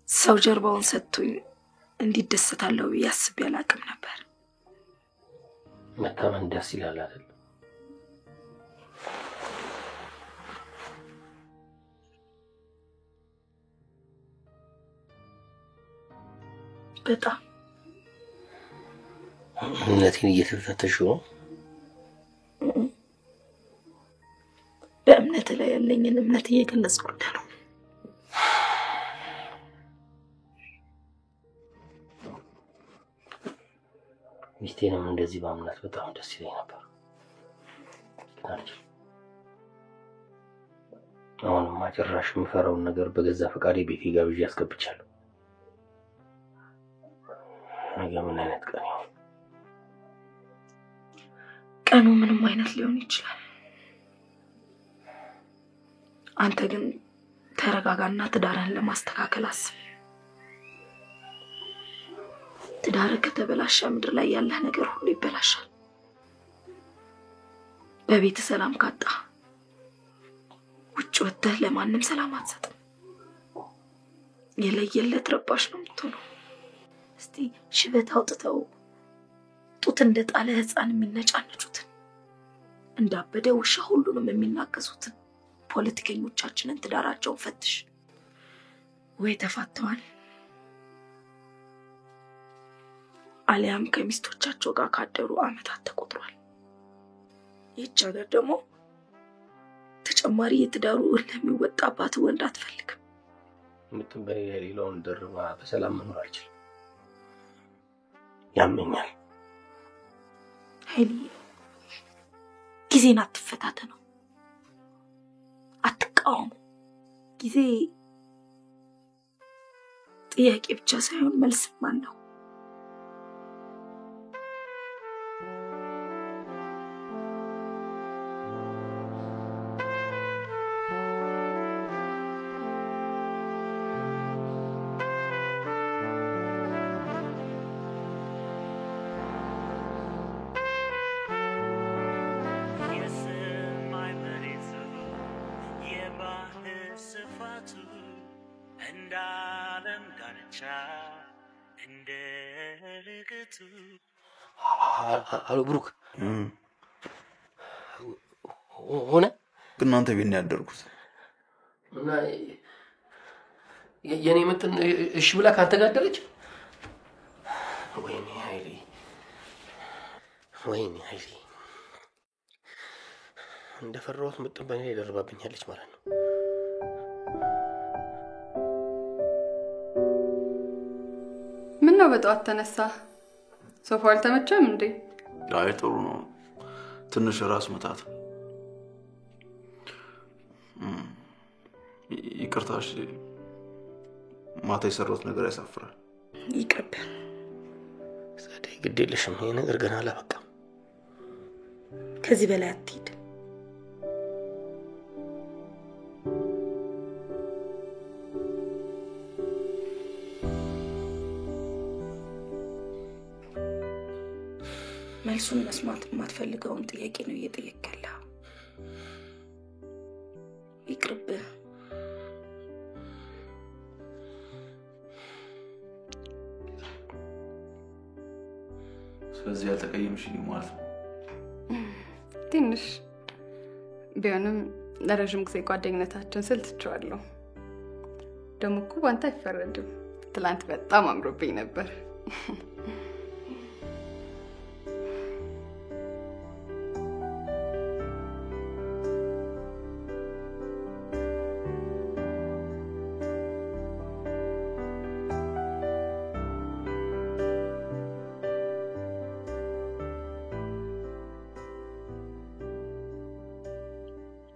ሰው ጀርባውን ሰጥቶኝ እንዲደሰታለው ያስብ ያላቅም ነበር። መታመን ደስ ይላል አይደል? በጣም እምነቴን እየተፈተሽው ነው። በእምነት ላይ ያለኝን እምነት እየገለጽኩት ነው። ሚስቴንም እንደዚህ ባምናት በጣም ደስ ይለኝ ነበር። አሁንማ ጭራሽ የምፈራውን ነገር በገዛ ፈቃዴ ቤቴ ጋብዤ አስገብቻለሁ። ነገ ምን አይነት ቀን ይሆን? ቀኑ ምንም አይነት ሊሆን ይችላል። አንተ ግን ተረጋጋና ትዳርህን ለማስተካከል አስብ። ትዳር ከተበላሸ ምድር ላይ ያለ ነገር ሁሉ ይበላሻል። በቤት ሰላም ካጣ ውጭ ወጥተህ ለማንም ሰላም አትሰጥም። የለየለት ረባሽ ነው የምትሆነው። እስቲ ሽበት አውጥተው ጡት እንደጣለ ህፃን የሚነጫነጩትን እንዳበደ ውሻ ሁሉንም የሚናገሱትን ፖለቲከኞቻችንን ትዳራቸውን ፈትሽ። ወይ ተፋተዋል አሊያም ከሚስቶቻቸው ጋር ካደሩ አመታት ተቆጥሯል። ይህች ሀገር ደግሞ ተጨማሪ የትዳሩ ለሚወጣባት ወንድ አትፈልግም። ምትበይ የሌላውን ደርባ በሰላም መኖር አልችልም። ያመኛል። ኃይሌ ጊዜን አትፈታተነው፣ አትቃወሙ። ጊዜ ጥያቄ ብቻ ሳይሆን መልስም አለው። አሎ ብሩክ ሆነ እናንተ ቤት ነው ያደርኩት እና የኔ ምትን እሺ ብላ ካንተ ጋር አደረች። ወይኔ ኃይሌ እንደፈራሁት ምጥን በኔ ላይ ደርባብኛለች ማለት ነው። ምን ነው በጠዋት ተነሳ? ሶፋው አልተመቸም እንዴ? አይ ጥሩ ነው። ትንሽ ራስ መታት። ይቅርታሽ ማታ የሰራሁት ነገር ያሳፍራል። ይቅርብ። ጸደይ ግድ የለሽም። ይሄ ነገር ገና አላበቃም። ከዚህ በላይ አትሂድ። መልሱን መስማት የማትፈልገውን ጥያቄ ነው እየጠየቀለ። ይቅርብህ። ስለዚህ ያልተቀየምሽኝ ማለት ነው? ትንሽ ቢሆንም ለረጅም ጊዜ ጓደኝነታችን ስል ትቼዋለሁ። ደግሞ እኮ ባንተ አይፈረድም። ትላንት በጣም አምሮብኝ ነበር።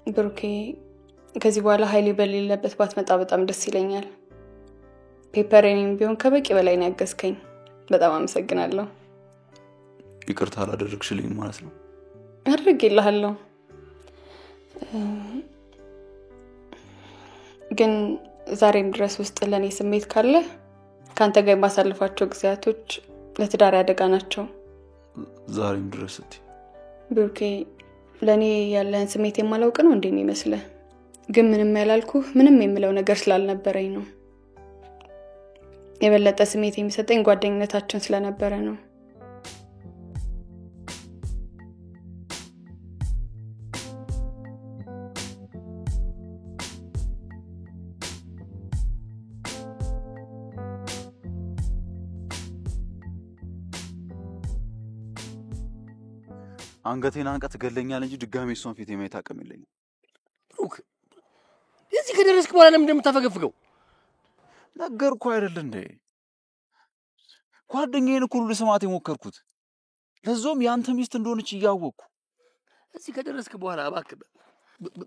ብሩኬ ከዚህ በኋላ ኃይሌ በሌለበት ባትመጣ በጣም ደስ ይለኛል። ፔፐሬንም ቢሆን ከበቂ በላይ ነው ያገዝከኝ። በጣም አመሰግናለሁ። ይቅርታ አላደረግሽልኝ ማለት ነው? አድርጌልሃለሁ። ግን ዛሬም ድረስ ውስጥ ለኔ ስሜት ካለ ካንተ ጋር የማሳልፋቸው ጊዜያቶች ለትዳር ያደጋ ናቸው። ዛሬም ድረስ እቴ ብሩኬ ለኔ ያለን ስሜት የማላውቅ ነው እንዴ የሚመስልህ? ግን ምንም ያላልኩ ምንም የምለው ነገር ስላልነበረኝ ነው። የበለጠ ስሜት የሚሰጠኝ ጓደኝነታችን ስለነበረ ነው። አንገቴን አንቀት ገለኛል እንጂ ድጋሜ እሷን ፊት የማየት አቅም የለኝም። ብሩክ እዚህ ከደረስክ በኋላ ለምን እንደምታፈገፍገው? ነገርኩ አይደል እንዴ? ጓደኛዬን እኮ ልስማት የሞከርኩት ለዞም ያንተ ሚስት እንደሆነች እያወቅኩ። እዚህ ከደረስክ በኋላ እባክህ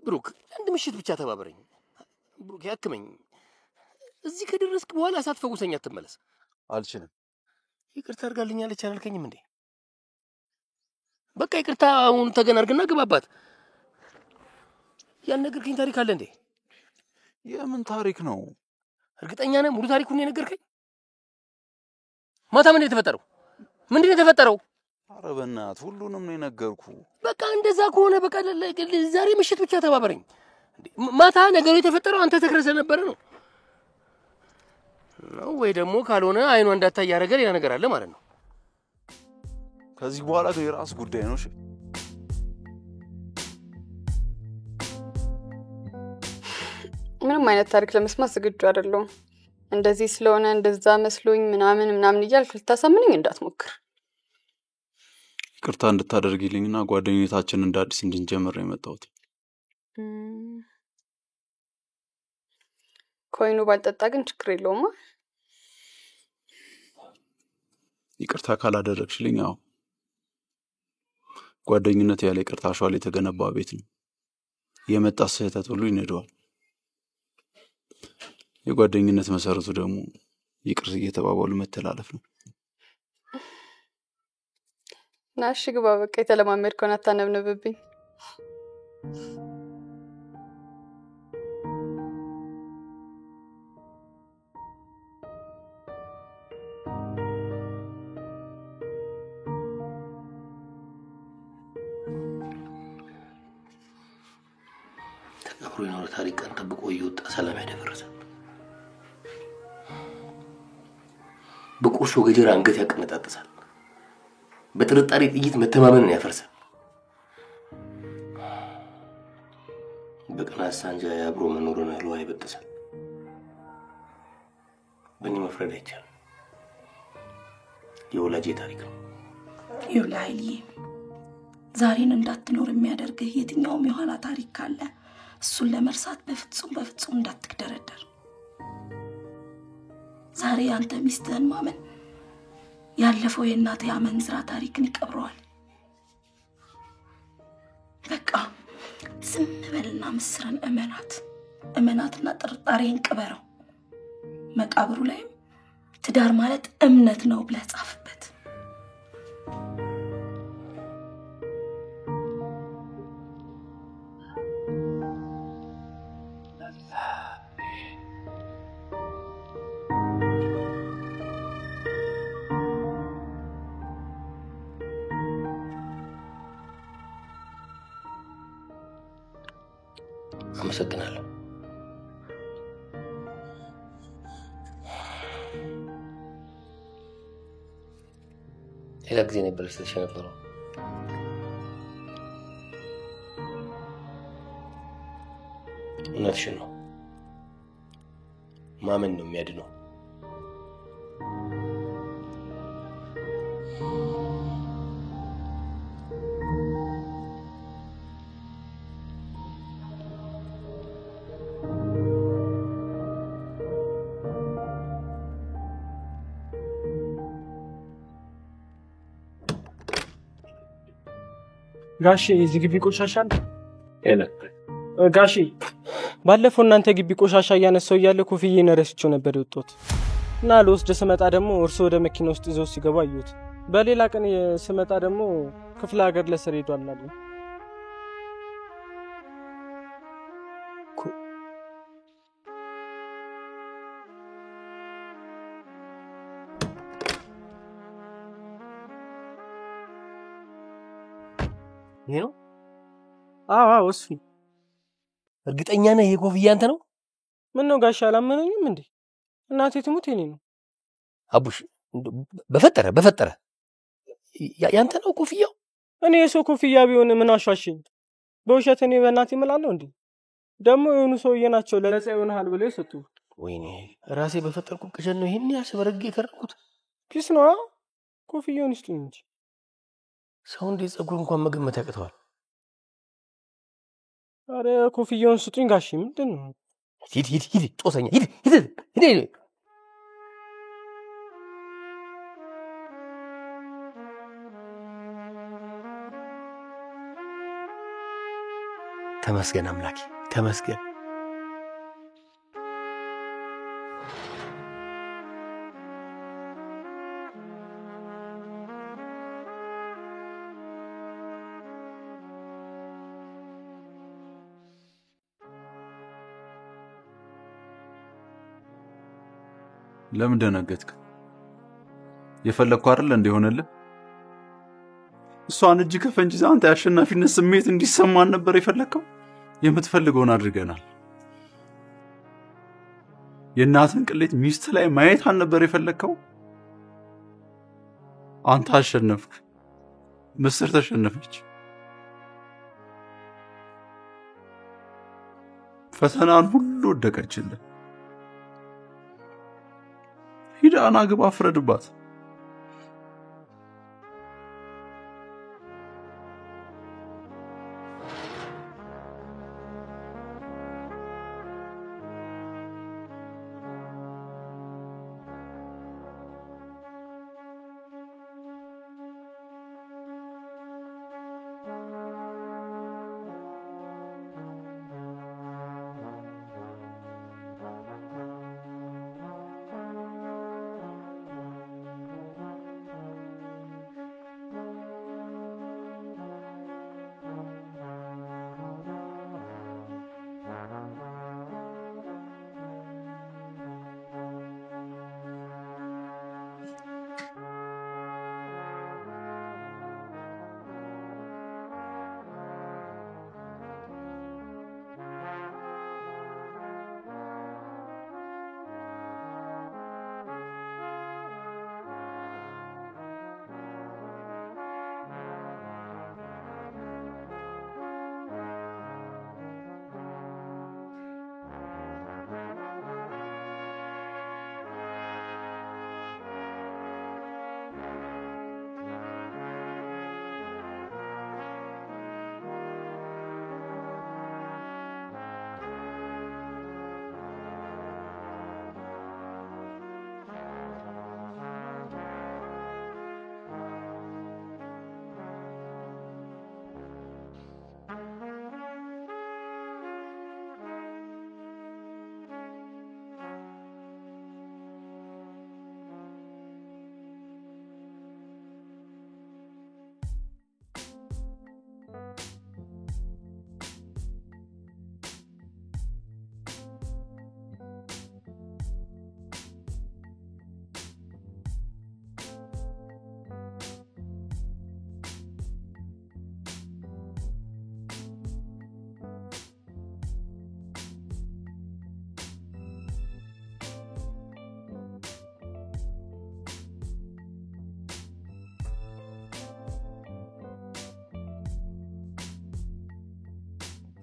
ብሩክ አንድ ምሽት ብቻ ተባበረኝ። ብሩክ ያክመኝ። እዚህ ከደረስክ በኋላ ሳትፈውሰኝ አትመለስ። አልችልም። ይቅርታ አድርጋልኛለች አላልከኝም እንዴ? በቃ ይቅርታ አሁን ተገናርግና ግባባት። ያልነገርከኝ ታሪክ አለ እንዴ? የምን ታሪክ ነው? እርግጠኛ ነህ ሙሉ ታሪኩን ነው የነገርከኝ? ማታ ምን የተፈጠረው? ምንድነው የተፈጠረው? ኧረ በእናትህ ሁሉንም ነው የነገርኩ። በቃ እንደዛ ከሆነ በቃ ዛሬ ምሽት ብቻ ተባበረኝ። ማታ ነገሩ የተፈጠረው አንተ ተክረህ ስለነበረ ነው ወይ ደግሞ ካልሆነ አይኗ እንዳታይ ያደረገ ሌላ ነገር አለ ማለት ነው። ከዚህ በኋላ ግን የራስ ጉዳይ ነው። እሺ ምንም አይነት ታሪክ ለመስማት ዝግጁ አይደለሁም። እንደዚህ ስለሆነ እንደዛ መስሎኝ ምናምን እያልክ ልታሳምነኝ እንዳትሞክር። ይቅርታ እንድታደርጊልኝና ጓደኝነታችንን እንደ አዲስ እንድንጀምር ነው የመጣሁት። ኮይኑ ባልጠጣ ግን ችግር የለውም። ይቅርታ ካላደረግሽልኝ ያው ጓደኝነት ያለ ይቅርታ አሸዋል የተገነባ ቤት ነው። የመጣ ስህተት ሁሉ ይነደዋል። የጓደኝነት መሰረቱ ደግሞ ይቅር እየተባባሉ መተላለፍ ነው። ናሽ ግባ በቃ የተለማመድከውን አታነብንብብኝ። ተቀብሮ የኖረ ታሪክ ቀን ጠብቆ እየወጣ ሰላም ያደፈረሰ በቁርሾ ገጀራ አንገት ያቀነጣጥሳል። በጥርጣሬ ጥይት መተማመንን ያፈርሳል። በቀናት ሳንጃ ያብሮ መኖርን አልዋ ይበጥሳል። በእኔ መፍረድ አይቻልም። የወላጄ ታሪክ ነው። ይውላልዬ ዛሬን እንዳትኖር የሚያደርግህ የትኛውም የኋላ ታሪክ ካለ እሱን ለመርሳት በፍጹም እንዳትደረደር። ዛሬ አንተ ሚስትህን ማመን ያለፈው የእናት ያመንዝራ ታሪክን ይቀብረዋል። በቃ ዝም በልና ምስርን እመናትና ጥርጣሬን ቅበረው። መቃብሩ ላይም ትዳር ማለት እምነት ነው ብለህ ጻፍበት። አመሰግናለሁ። ሌላ ጊዜ ነበር ስትልሽ የነበረው። እውነትሽን ነው። ማመን ነው የሚያድነው። ጋሼ እዚህ ግቢ ቆሻሻ አለ? ጋሼ ባለፈው እናንተ ግቢ ቆሻሻ እያነሳው እያለ ኮፍዬን ረስቼው ነበር የወጣሁት እና ልወስድ ስመጣ ደግሞ እርሶ ወደ መኪና ውስጥ ይዘው ሲገባ አየሁት። በሌላ ቀን ስመጣ ደግሞ ክፍለ ሀገር ለስራ ሄዷል አሉ። ይሄ ነው? አዎ እሱ። እርግጠኛ ነህ ይሄ ኮፍያ አንተ ነው? ምን ነው ጋሽ አላመነኝም እንዴ? እናቴ ትሙት የኔ ነው። አቡሽ በፈጠረ ያንተ ነው ኮፍያው? እኔ የሰው ኮፍያ ቢሆን ምን አሻሽኝ? በውሸት እኔ በእናቴ እምላለሁ እንዴ? ደግሞ የሆኑ ሰውዬ ናቸው ለነጻ ይሆናል ብለው የሰጡ። ወይኔ ራሴ በፈጠርኩ ቅዠት ነው ይሄን ያስበረግ የከረኩት። ፒስ ነው ኮፍያውን ይስጡኝ እንጂ ሰው እንዴት ጸጉር እንኳን መገመት ያቅተዋል? አረ ኮፍያውን ስጡኝ ጋሽ። ምንድን ነው? ሂድ ጦሰኛ ሂድ። ተመስገን አምላኬ ተመስገን። ለምን ደነገጥክ? የፈለግኩ አይደል እንደሆነልህ? እሷን እጅ ከፈንጅ ይዘህ አንተ የአሸናፊነት ስሜት እንዲሰማን ነበር የፈለግከው? የምትፈልገውን አድርገናል። የእናትን ቅሌት ሚስት ላይ ማየት አልነበር የፈለግከው? አንተ አሸነፍክ። ምስር ተሸነፈች። ፈተናን ሁሉ ወደቀችልህ። ሂዳና ግባ ፍረድባት።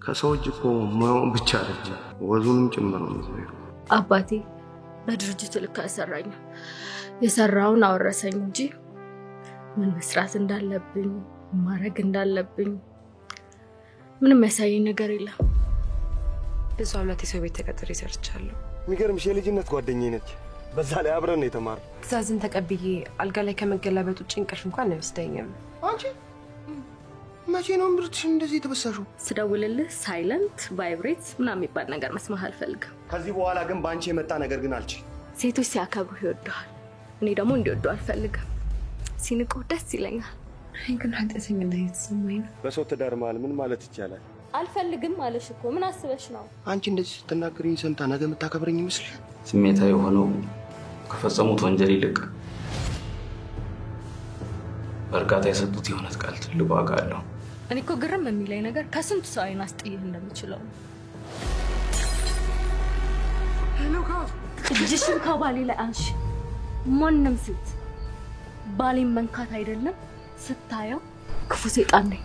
ከሰው እጅ እኮ ሙያውን ብቻ አይደለም ወዙንም ጭምር ነው የሚይዘው። አባቴ በድርጅቱ ልክ አሰራኝ። የሰራውን አወረሰኝ እንጂ ምን መስራት እንዳለብኝ ማድረግ እንዳለብኝ ምንም ያሳየኝ ነገር የለም። ብዙ ዓመት የሰው ቤት ተቀጥሬ ሰርቻለሁ። የሚገርምሽ የልጅነት ጓደኛዬ ነች። በዛ ላይ አብረን ነው የተማርነው። ትዕዛዝን ተቀብዬ አልጋ ላይ ከመገላበጥ ውጭ እንቅልፍ እንኳን አይወስደኝም። አንቺ መቼ ነው ምርትሽን እንደዚህ የተበሳሽው? ስደውልልህ ሳይለንት ቫይብሬት ምናምን የሚባል ነገር መስማት አልፈልግም። ከዚህ በኋላ ግን ባንቺ የመጣ ነገር ግን አልችልም። ሴቶች ሲያከብሩ ይወደዋል። እኔ ደግሞ እንዲወዱ አልፈልግም። ሲንቁ ደስ ይለኛል። አይ ግን ኃጢአተኛ እንደተሰማኝ ነው። በሰው ትዳር መሀል ምን ማለት ይቻላል? አልፈልግም አለሽ እኮ ምን አስበሽ ነው? አንቺ እንደዚህ ስትናገሪኝ ሰምታ ነገ የምታከብረኝ ይመስልሽ? ስሜታዊ ሆነው ከፈጸሙት ወንጀል ይልቅ በእርጋታ የሰጡት የእውነት ቃል ትልቅ ዋጋ አለው። እኔ እኮ ግርም የሚለኝ ነገር ከስንት ሰው አይን አስጥይህ እንደምችለው ነው። እጅሽን ከባሌ ላይ አንሺ። ማንም ሴት ባሌን መንካት አይደለም ስታየው ክፉ ሴጣን ነኝ።